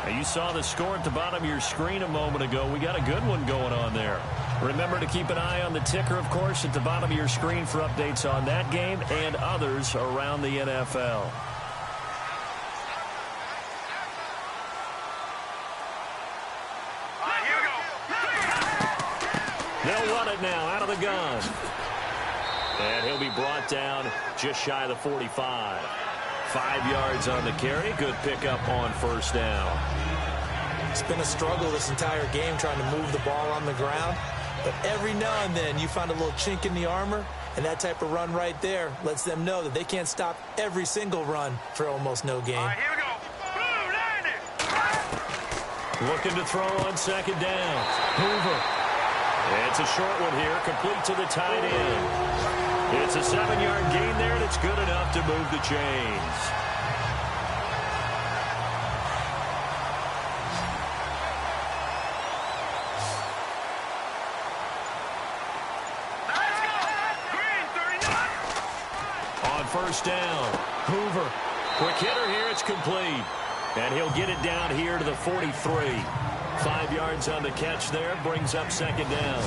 S1: Now, you saw the score at the bottom of your screen a moment ago. We got a good one going on there. Remember to keep an eye on the ticker, of course, at the bottom of your screen for updates on that game and others around the NFL. They'll run it now out of the gun. And he'll be brought down just shy of the 45. 5 yards on the carry. Good pickup on 1st down.
S2: It's been a struggle this entire game trying to move the ball on the ground. But every now and then you find a little chink in the armor, and that type of run right there lets them know that they can't stop every single run for almost no gain.
S3: All right, here we go.
S1: Looking to throw on 2nd down. Hoover. It's a short one here, complete to the tight end. It's a 7-yard gain there, and it's good enough to move the chains.
S3: Let's go. Green, 39.
S1: On 1st down, Hoover. Quick hitter here, it's complete. And he'll get it down here to the 43. 5 yards on the catch there, brings up 2nd down.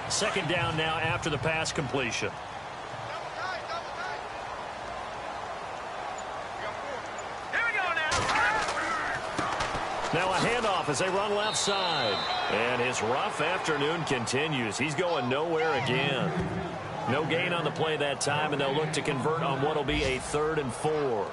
S1: Second down now after the pass completion. Now a handoff as they run left side. And his rough afternoon continues. He's going nowhere again. No gain on the play that time, and they'll look to convert on what will be a 3rd and 4.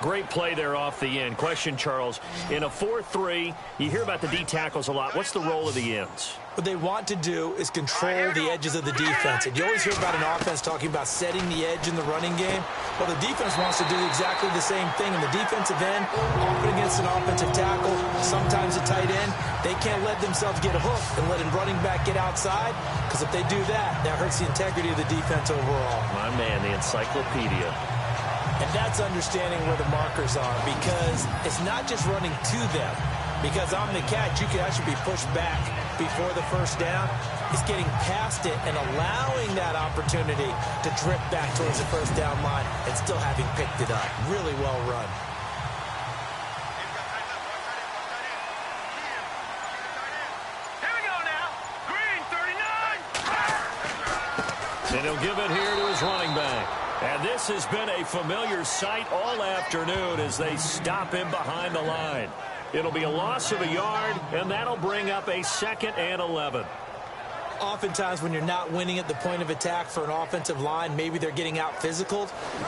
S1: Great play there off the end. Question, Charles, in a 4-3, you hear about the D tackles a lot. What's the role of the ends?
S2: What they want to do is control the edges of the defense. And you always hear about an offense talking about setting the edge in the running game. Well, the defense wants to do exactly the same thing. In the defensive end, often against an offensive tackle, sometimes a tight end, they can't let themselves get hooked and let a running back get outside, because if they do that, that hurts the integrity of the defense overall.
S1: My man, the encyclopedia.
S2: And that's understanding where the markers are, because it's not just running to them. Because on the catch, you can actually be pushed back before the 1st down. It's getting past it and allowing that opportunity to drip back towards the 1st down line and still having picked it up. Really well run.
S3: Here we go now. Green, 39.
S1: And he'll give it here to his running back. And this has been a familiar sight all afternoon as they stop him behind the line. It'll be a loss of a yard, and that'll bring up a 2nd and 11.
S2: Oftentimes when you're not winning at the point of attack for an offensive line, maybe they're getting out physical,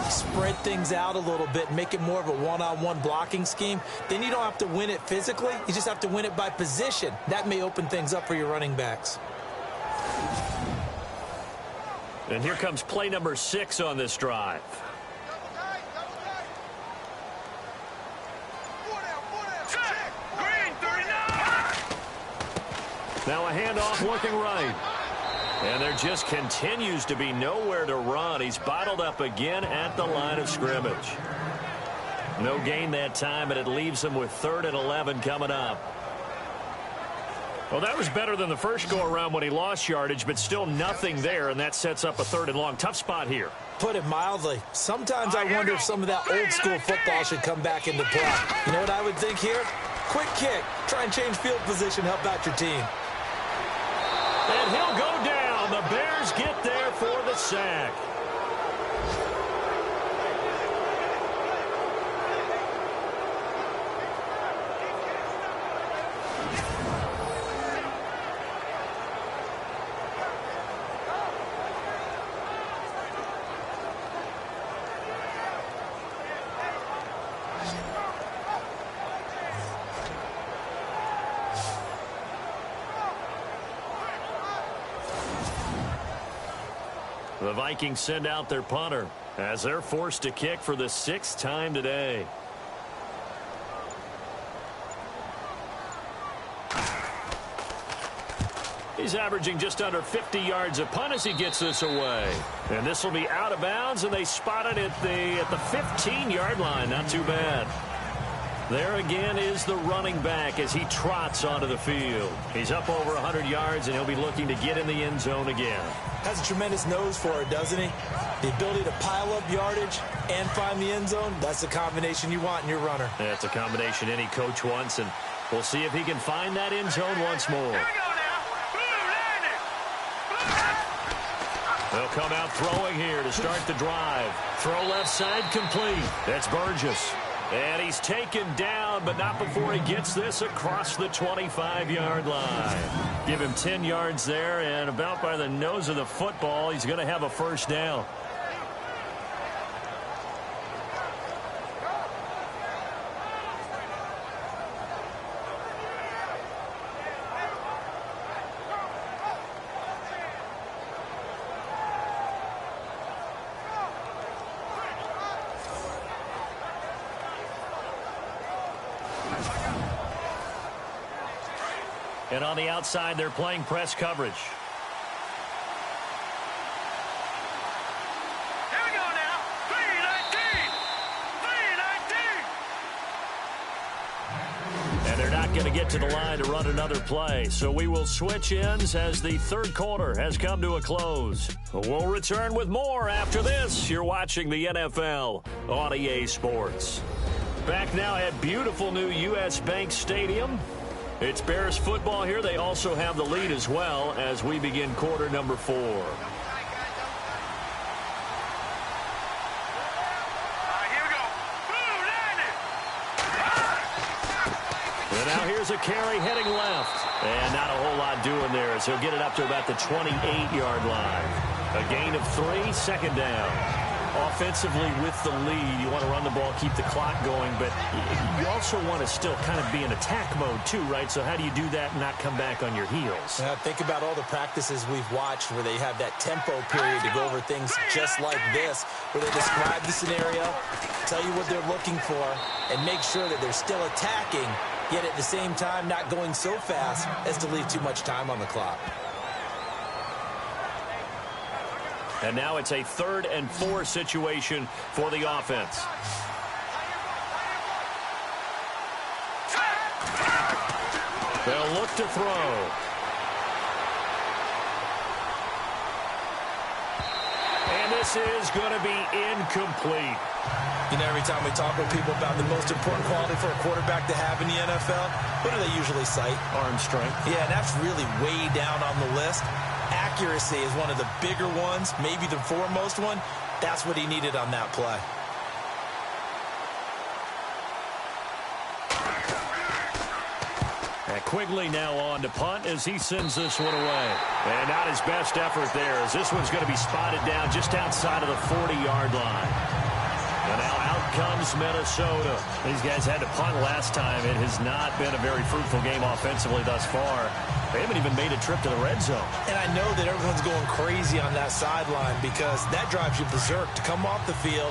S2: spread things out a little bit, make it more of a one-on-one blocking scheme. Then you don't have to win it physically. You just have to win it by position. That may open things up for your running backs.
S1: And here comes play number 6 on this drive. Now a handoff looking right. And there just continues to be nowhere to run. He's bottled up again at the line of scrimmage. No gain that time, and it leaves him with 3rd and 11 coming up. Well, that was better than the first go-around when he lost yardage, but still nothing there, and that sets up a 3rd and long. Tough spot here.
S2: Put it mildly. Sometimes I wonder if some of that old-school football should come back into play. You know what I would think here? Quick kick. Try and change field position. Help out your team.
S1: And he'll go down. The Bears get there for the sack. The Vikings send out their punter as they're forced to kick for the 6th time today. He's averaging just under 50 yards a punt as he gets this away. And this will be out of bounds, and they spot it at the 15-yard line. Not too bad. There again is the running back as he trots onto the field. He's up over 100 yards, and he'll be looking to get in the end zone again.
S2: Has a tremendous nose for it, doesn't he? The ability to pile up yardage and find the end zone, that's the combination you want in your runner.
S1: Yeah, it's a combination any coach wants, and we'll see if he can find that end zone once more. They'll come out throwing here to start the drive. Throw left side complete. That's Burgess. And he's taken down, but not before he gets this across the 25-yard line. Give him 10 yards there, and about by the nose of the football, he's going to have a first down. And on the outside, they're playing press coverage.
S3: Here we go now. 3-19.
S1: And they're not going to get to the line to run another play. So we will switch ends as the 3rd quarter has come to a close. We'll return with more after this. You're watching the NFL on EA Sports. Back now at beautiful new U.S. Bank Stadium. It's Bears football here. They also have the lead as well as we begin quarter number 4.
S3: Here we go.
S1: And now here's a carry heading left. And not a whole lot doing there as he'll get it up to about the 28-yard line. A gain of 3, 2nd down. Offensively with the lead, you want to run the ball, keep the clock going, but you also want to still kind of be in attack mode too, right? So how do you do that and not come back on your heels?
S2: Think about all the practices we've watched where they have that tempo period to go over things just like this, where they describe the scenario, tell you what they're looking for, and make sure that they're still attacking, yet at the same time not going so fast as to leave too much time on the clock.
S1: And now it's a 3rd and 4 situation for the offense. They'll look to throw. And this is going to be incomplete.
S2: You know, every time we talk with people about the most important quality for a quarterback to have in the NFL, what do they usually cite?
S1: Arm strength.
S2: Yeah, and that's really way down on the list. Accuracy is one of the bigger ones, maybe the foremost one. That's what he needed on that play.
S1: That Quigley now on to punt as he sends this one away. And not his best effort there, as this one's going to be spotted down just outside of the 40-yard line. And now out comes Minnesota. These guys had to punt last time. It has not been a very fruitful game offensively thus far. They haven't even made a trip to the red zone.
S2: And I know that everyone's going crazy on that sideline because that drives you berserk to come off the field,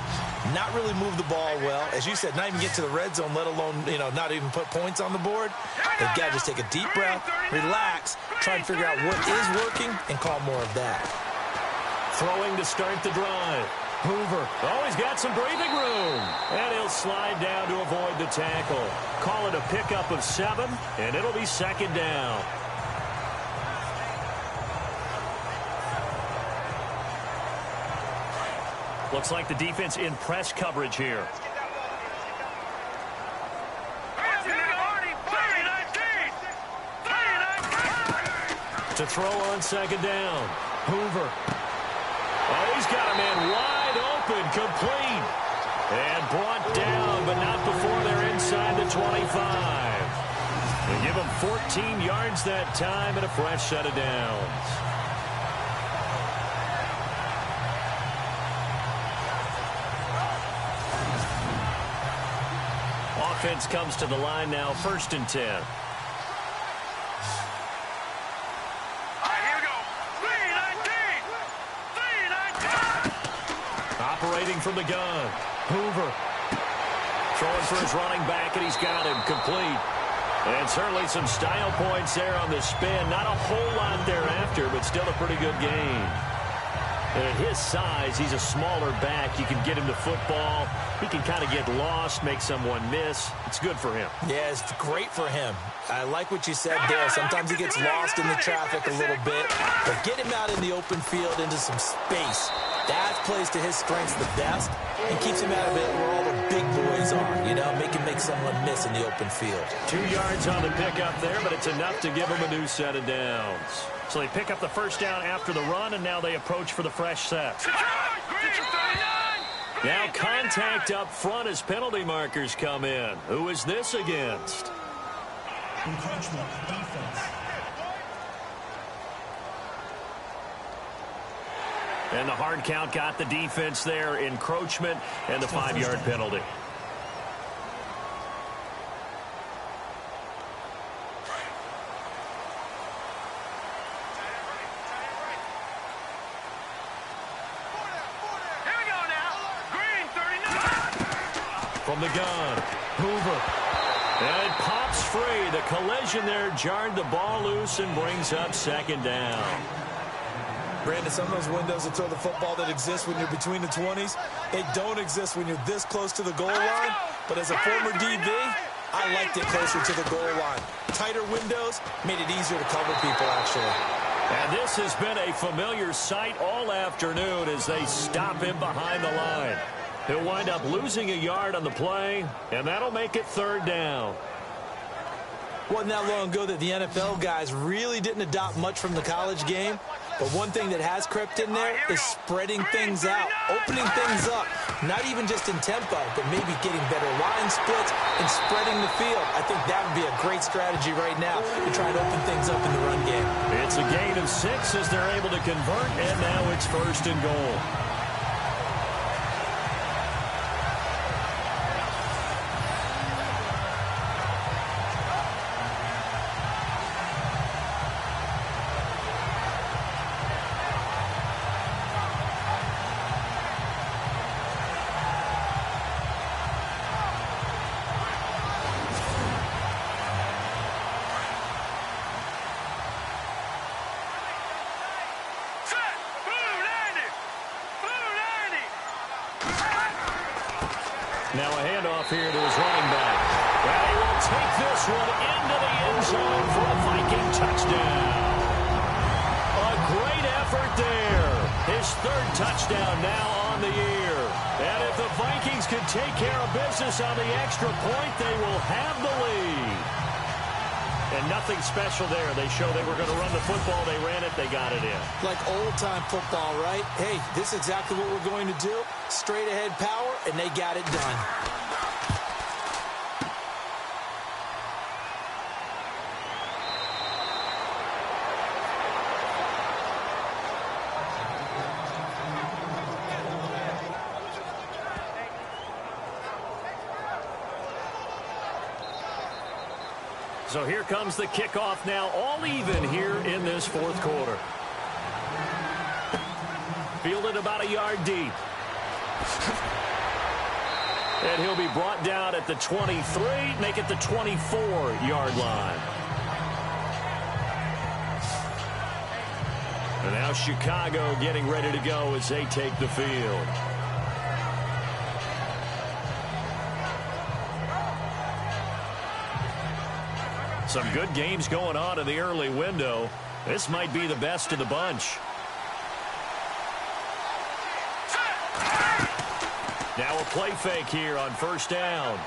S2: not really move the ball well. As you said, not even get to the red zone, let alone, not even put points on the board. They've got to just take a deep breath, relax, try and figure out what is working, and call more of that.
S1: Throwing to start the drive. Hoover. Oh, he's got some breathing room. And he'll slide down to avoid the tackle. Call it a pickup of 7, and it'll be second down. Looks like the defense in press coverage here. To throw on second down. Hoover. Oh, he's got a man wide open, complete. And brought down, but not before they're inside the 25. They give him 14 yards that time and a fresh set of downs. Offense comes to the line now, 1st and 10. Operating from the gun. Hoover. Throwing for his running back, and he's got him complete. And certainly some style points there on the spin. Not a whole lot thereafter, but still a pretty good game. And at his size, he's a smaller back. You can get him to football. He can kind of get lost, make someone miss. It's good for him.
S2: Yeah, it's great for him. I like what you said there. Sometimes he gets lost in the traffic a little bit. But get him out in the open field into some space. That plays to his strengths the best and keeps him out of it where all the big boys are, make someone miss in the open field.
S1: 2 yards on the pickup there, but it's enough to give him a new set of downs. So they pick up the first down after the run, and now they approach for the fresh set. Now contact up front as penalty markers come in. Who is this against?
S5: Encroachment, defense.
S1: And the hard count got the defense there. Encroachment and the 5-yard penalty. From the gun, Hoover. And it pops free. The collision there jarred the ball loose and brings up second down.
S2: Brandon, some of those windows to throw the football that exist when you're between the 20s, they don't exist when you're this close to the goal line. But as a former DB, I liked it closer to the goal line. Tighter windows made it easier to cover people, actually.
S1: And this has been a familiar sight all afternoon as they stop him behind the line. He'll wind up losing a yard on the play, and that'll make it third down.
S2: Wasn't that long ago that the NFL guys really didn't adopt much from the college game. But one thing that has crept in there is spreading things out, opening things up, not even just in tempo, but maybe getting better line splits and spreading the field. I think that would be a great strategy right now to try and open things up in the run game.
S1: It's a gain of 6 as they're able to convert, and now it's 1st and goal. Now a handoff here to his running back. And he will take this one into the end zone for a Viking touchdown. A great effort there. His 3rd touchdown now on the year. And if the Vikings could take care of business on the extra point, they will have the lead. And nothing special there. They showed they were going to run the football. They ran it. They got it in.
S2: Like old-time football, right? Hey, this is exactly what we're going to do. Straight-ahead power, and they got it done.
S1: So here comes the kickoff now, all even here in this fourth quarter. Fielded about a yard deep. And he'll be brought down at the 23, make it the 24-yard line. And now Chicago getting ready to go as they take the field. Some good games going on in the early window. This might be the best of the bunch. Now a play fake here on first down.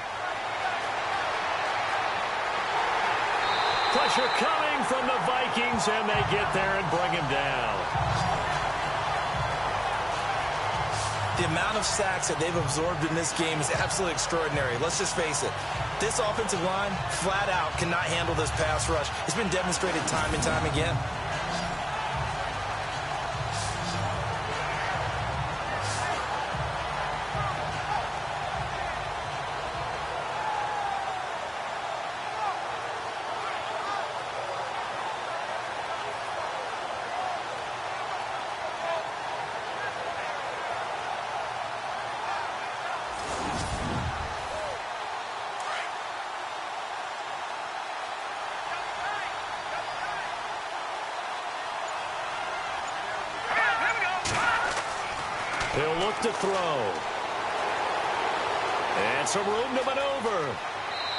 S1: Pressure coming from the Vikings, and they get there and bring him down.
S2: The amount of sacks that they've absorbed in this game is absolutely extraordinary. Let's just face it. This offensive line, flat out, cannot handle this pass rush. It's been demonstrated time and time again.
S1: He'll look to throw. And some room to maneuver.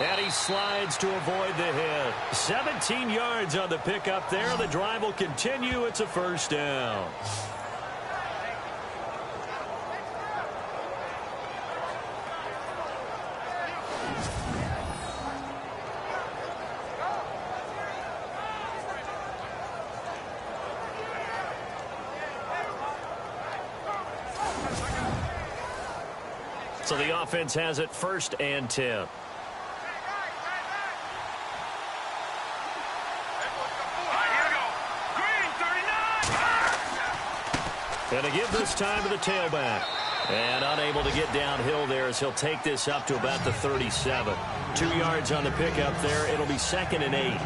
S1: And he slides to avoid the hit. 17 yards on the pickup there. The drive will continue. It's a first down. So the offense has it 1st and 10. And to give this time to the tailback. And unable to get downhill there as he'll take this up to about the 37. 2 yards on the pickup there. It'll be 2nd and 8.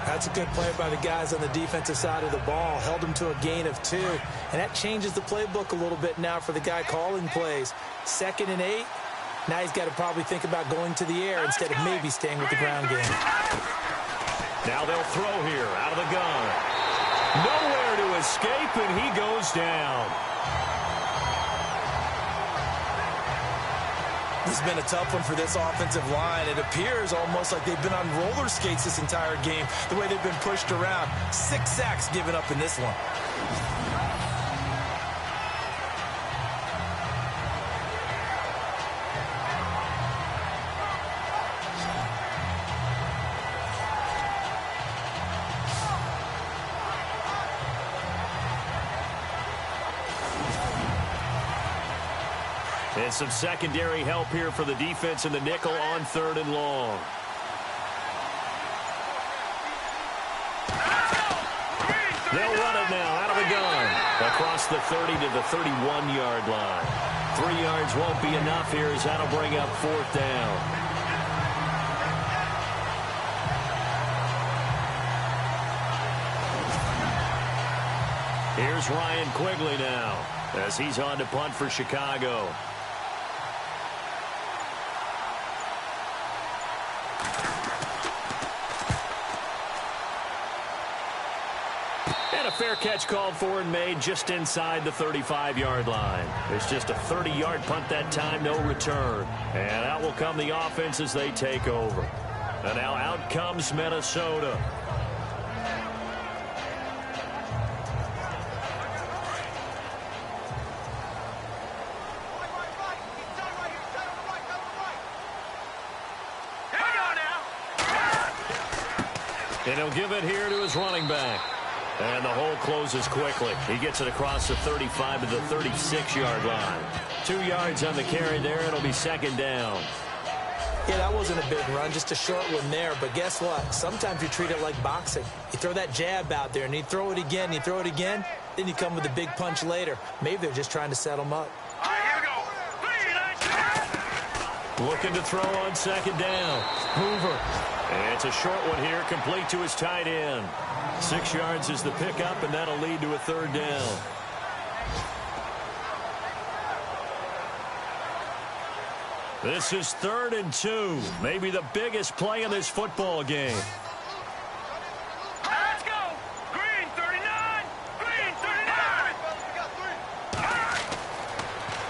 S2: That's a good play by the guys on the defensive side of the ball. Held him to a gain of 2. And that changes the playbook a little bit now for the guy calling plays. 2nd and 8. Now he's got to probably think about going to the air instead of maybe staying with the ground game.
S1: Now they'll throw here out of the gun. Nowhere to escape, and he goes down.
S2: This has been a tough one for this offensive line. It appears almost like they've been on roller skates this entire game, the way they've been pushed around. 6 sacks given up in this one.
S1: And some secondary help here for the defense in the nickel on 3rd and long. They'll run it now out of the gun. Across the 30 to the 31-yard line. 3 yards won't be enough here as that'll bring up 4th down. Here's Ryan Quigley now as he's on to punt for Chicago. And a fair catch called for and made just inside the 35-yard line. It's just a 30-yard punt that time, no return. And out will come the offense as they take over. And now out comes Minnesota. And he'll give it here to his running back. And the hole closes quickly. He gets it across the 35 to the 36-yard line. 2 yards on the carry there. It'll be 2nd down.
S2: Yeah, that wasn't a big run, just a short one there. But guess what? Sometimes you treat it like boxing. You throw that jab out there, and you throw it again, you throw it again, then you come with a big punch later. Maybe they're just trying to set them up.
S3: All right, here we go.
S1: Looking to throw on 2nd down. Hoover And it's a short one here, complete to his tight end. 6 yards is the pickup, and that'll lead to a third down. This is 3rd and 2. Maybe the biggest play in this football game.
S3: Let's go. Green 39. Green 39.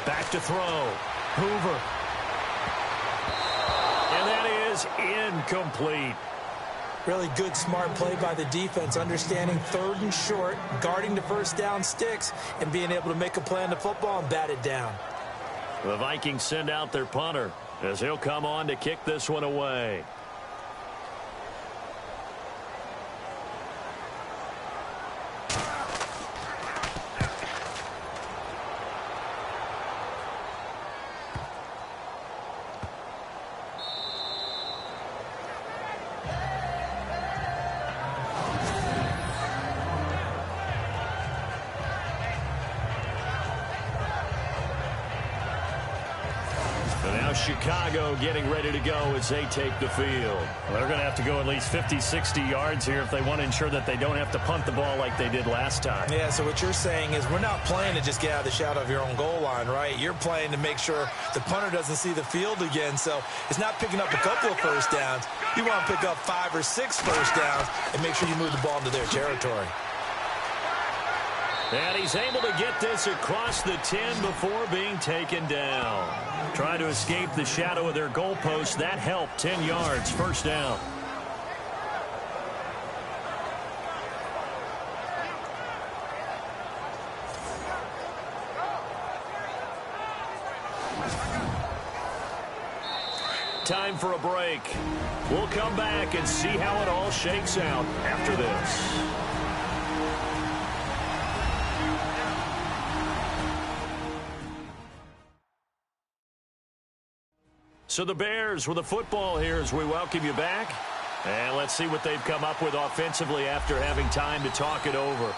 S1: Back to throw. Hoover. And that is incomplete.
S2: Really good, smart play by the defense, understanding 3rd and short, guarding the first down sticks, and being able to make a play on the football and bat it down.
S1: The Vikings send out their punter as he'll come on to kick this one away. Chicago getting ready to go as they take the field.
S7: Well, they're going to have to go at least 50, 60 yards here if they want to ensure that they don't have to punt the ball like they did last time.
S2: Yeah, so what you're saying is we're not playing to just get out of the shadow of your own goal line, right? You're playing to make sure the punter doesn't see the field again. So it's not picking up a couple of first downs. You want to pick up 5 or 6 first downs and make sure you move the ball into their territory.
S1: And he's able to get this across the 10 before being taken down. Trying to escape the shadow of their goalpost. That helped. 10 yards, first down. Time for a break. We'll come back and see how it all shakes out after this. So the Bears with the football here as we welcome you back. And let's see what they've come up with offensively after having time to talk it over.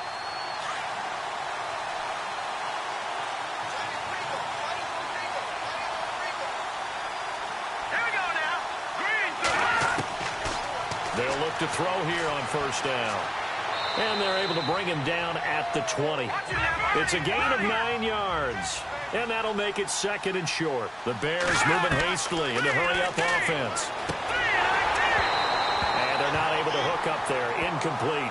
S3: Here we go now. Green.
S1: They'll look to throw here on first down. And they're able to bring him down at the 20. It's a gain of 9 yards. And that'll make it 2nd and short. The Bears moving hastily in the hurry-up offense. And they're not able to hook up there. Incomplete.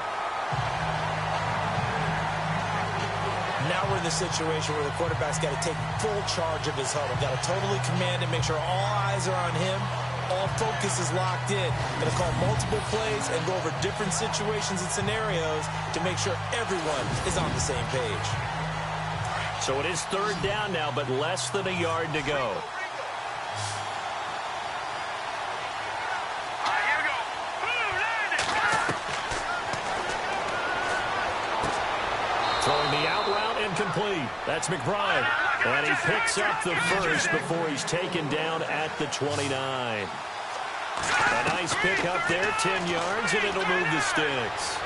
S2: Now we're in the situation where the quarterback's got to take full charge of his huddle. Got to totally command it, make sure all eyes are on him. All focus is locked in. Going to call multiple plays and go over different situations and scenarios to make sure everyone is on the same page.
S1: So it is 3rd down now, but less than a yard to go. Throwing the out route incomplete. That's McBride. And he picks up the first before he's taken down at the 29. A nice pickup there, 10 yards, and it'll move the sticks.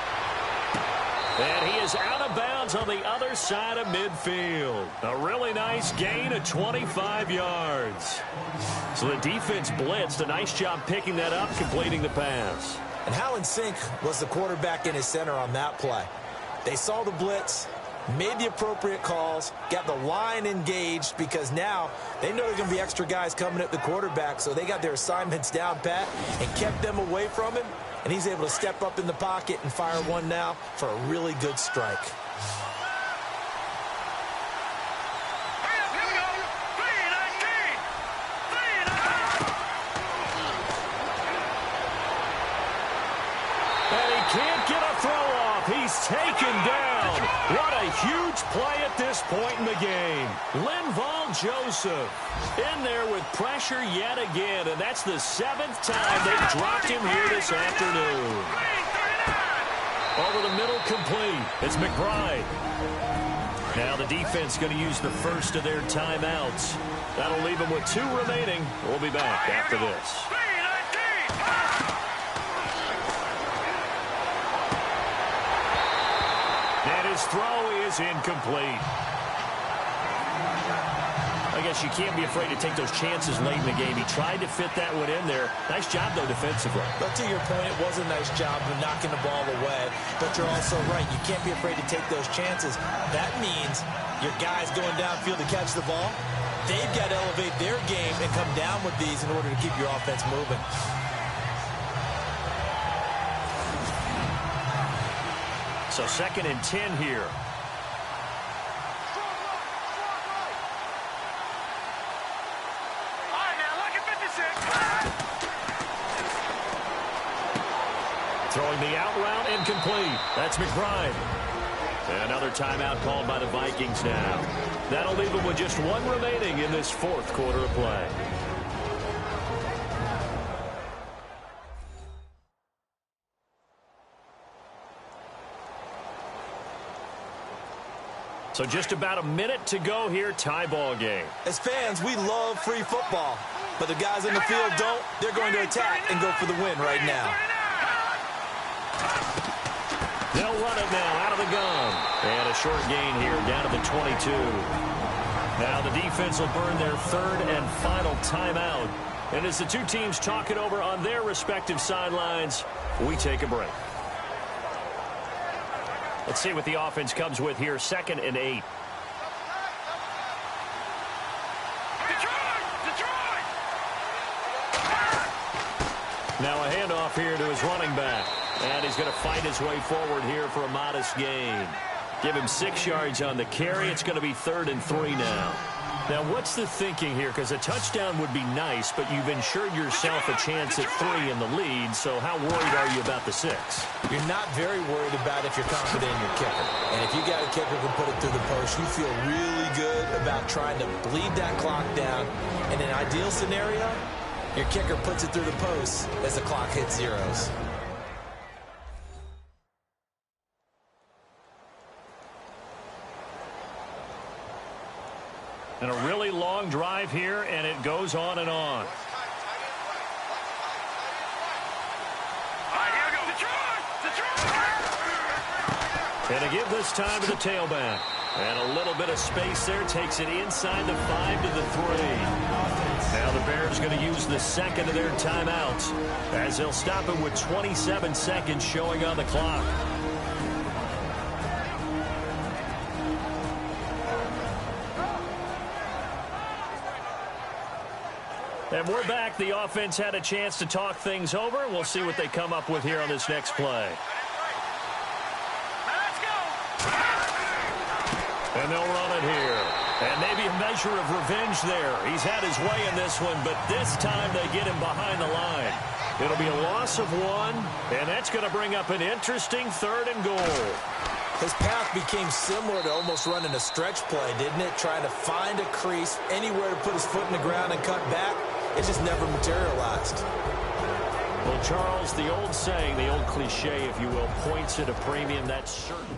S1: And he is out of bounds on the other side of midfield. A really nice gain of 25 yards. So the defense blitzed. A nice job picking that up, completing the pass.
S2: And how in sync was the quarterback and his center on that play? They saw the blitz, made the appropriate calls, got the line engaged because now they know there are going to be extra guys coming at the quarterback, so they got their assignments down pat and kept them away from him. And he's able to step up in the pocket and fire one now for a really good strike.
S1: And he can't get a throw off. He's taken down. What a huge play at this point in the game. Linval Joseph in there with pressure yet again, and that's the 7th time they've dropped him here this afternoon. Over the middle, complete. It's McBride. Now the defense going to use the first of their timeouts. That'll leave them with 2 remaining. We'll be back after this. And his throw is incomplete.
S7: I guess you can't be afraid to take those chances late in the game. He tried to fit that one in there. Nice job, though, defensively.
S2: But to your point, it was a nice job of knocking the ball away. But you're also right. You can't be afraid to take those chances. That means your guys going downfield to catch the ball, they've got to elevate their game and come down with these in order to keep your offense moving.
S7: So 2nd and 10 here. Throwing the out route, incomplete. That's McBride. Another timeout called by the Vikings now. That'll leave them with just one remaining in this 4th quarter of play. So just about a minute to go here, tie ball game.
S2: As fans, we love free football. But the guys in the field don't. They're going to attack and go for the win right now.
S7: They'll run it now out of the gun. And a short gain here down to the 22. Now the defense will burn their 3rd and final timeout. And as the two teams talk it over on their respective sidelines, we take a break. Let's see what the offense comes with here. 2nd and 8. Now a handoff here to his running back. And he's going to fight his way forward here for a modest gain. Give him 6 yards on the carry. It's going to be 3rd and 3 now. Now, what's the thinking here? Because a touchdown would be nice, but you've ensured yourself a chance at 3 in the lead. So how worried are you about the 6?
S2: You're not very worried about if you're confident in your kicker. And if you got a kicker who can put it through the post, you feel really good about trying to bleed that clock down. In an ideal scenario, your kicker puts it through the post as the clock hits zeros.
S7: And a really long drive here, and it goes on and on. And a give this time to the tailback. And a little bit of space there takes it inside the 5 to the 3. Now the Bears going to use the 2nd of their timeouts as they'll stop it with 27 seconds showing on the clock. And we're back. The offense had a chance to talk things over. We'll see what they come up with here on this next play.
S3: Let's go.
S7: And they'll run it here. And maybe a measure of revenge there. He's had his way in this one, but this time they get him behind the line. It'll be a loss of 1, and that's going to bring up an interesting 3rd and goal.
S2: His path became similar to almost running a stretch play, didn't it? Trying to find a crease, anywhere to put his foot in the ground and cut back. It just never materialized.
S7: Well, Charles, the old saying, the old cliche, if you will, points at a premium. That's certain.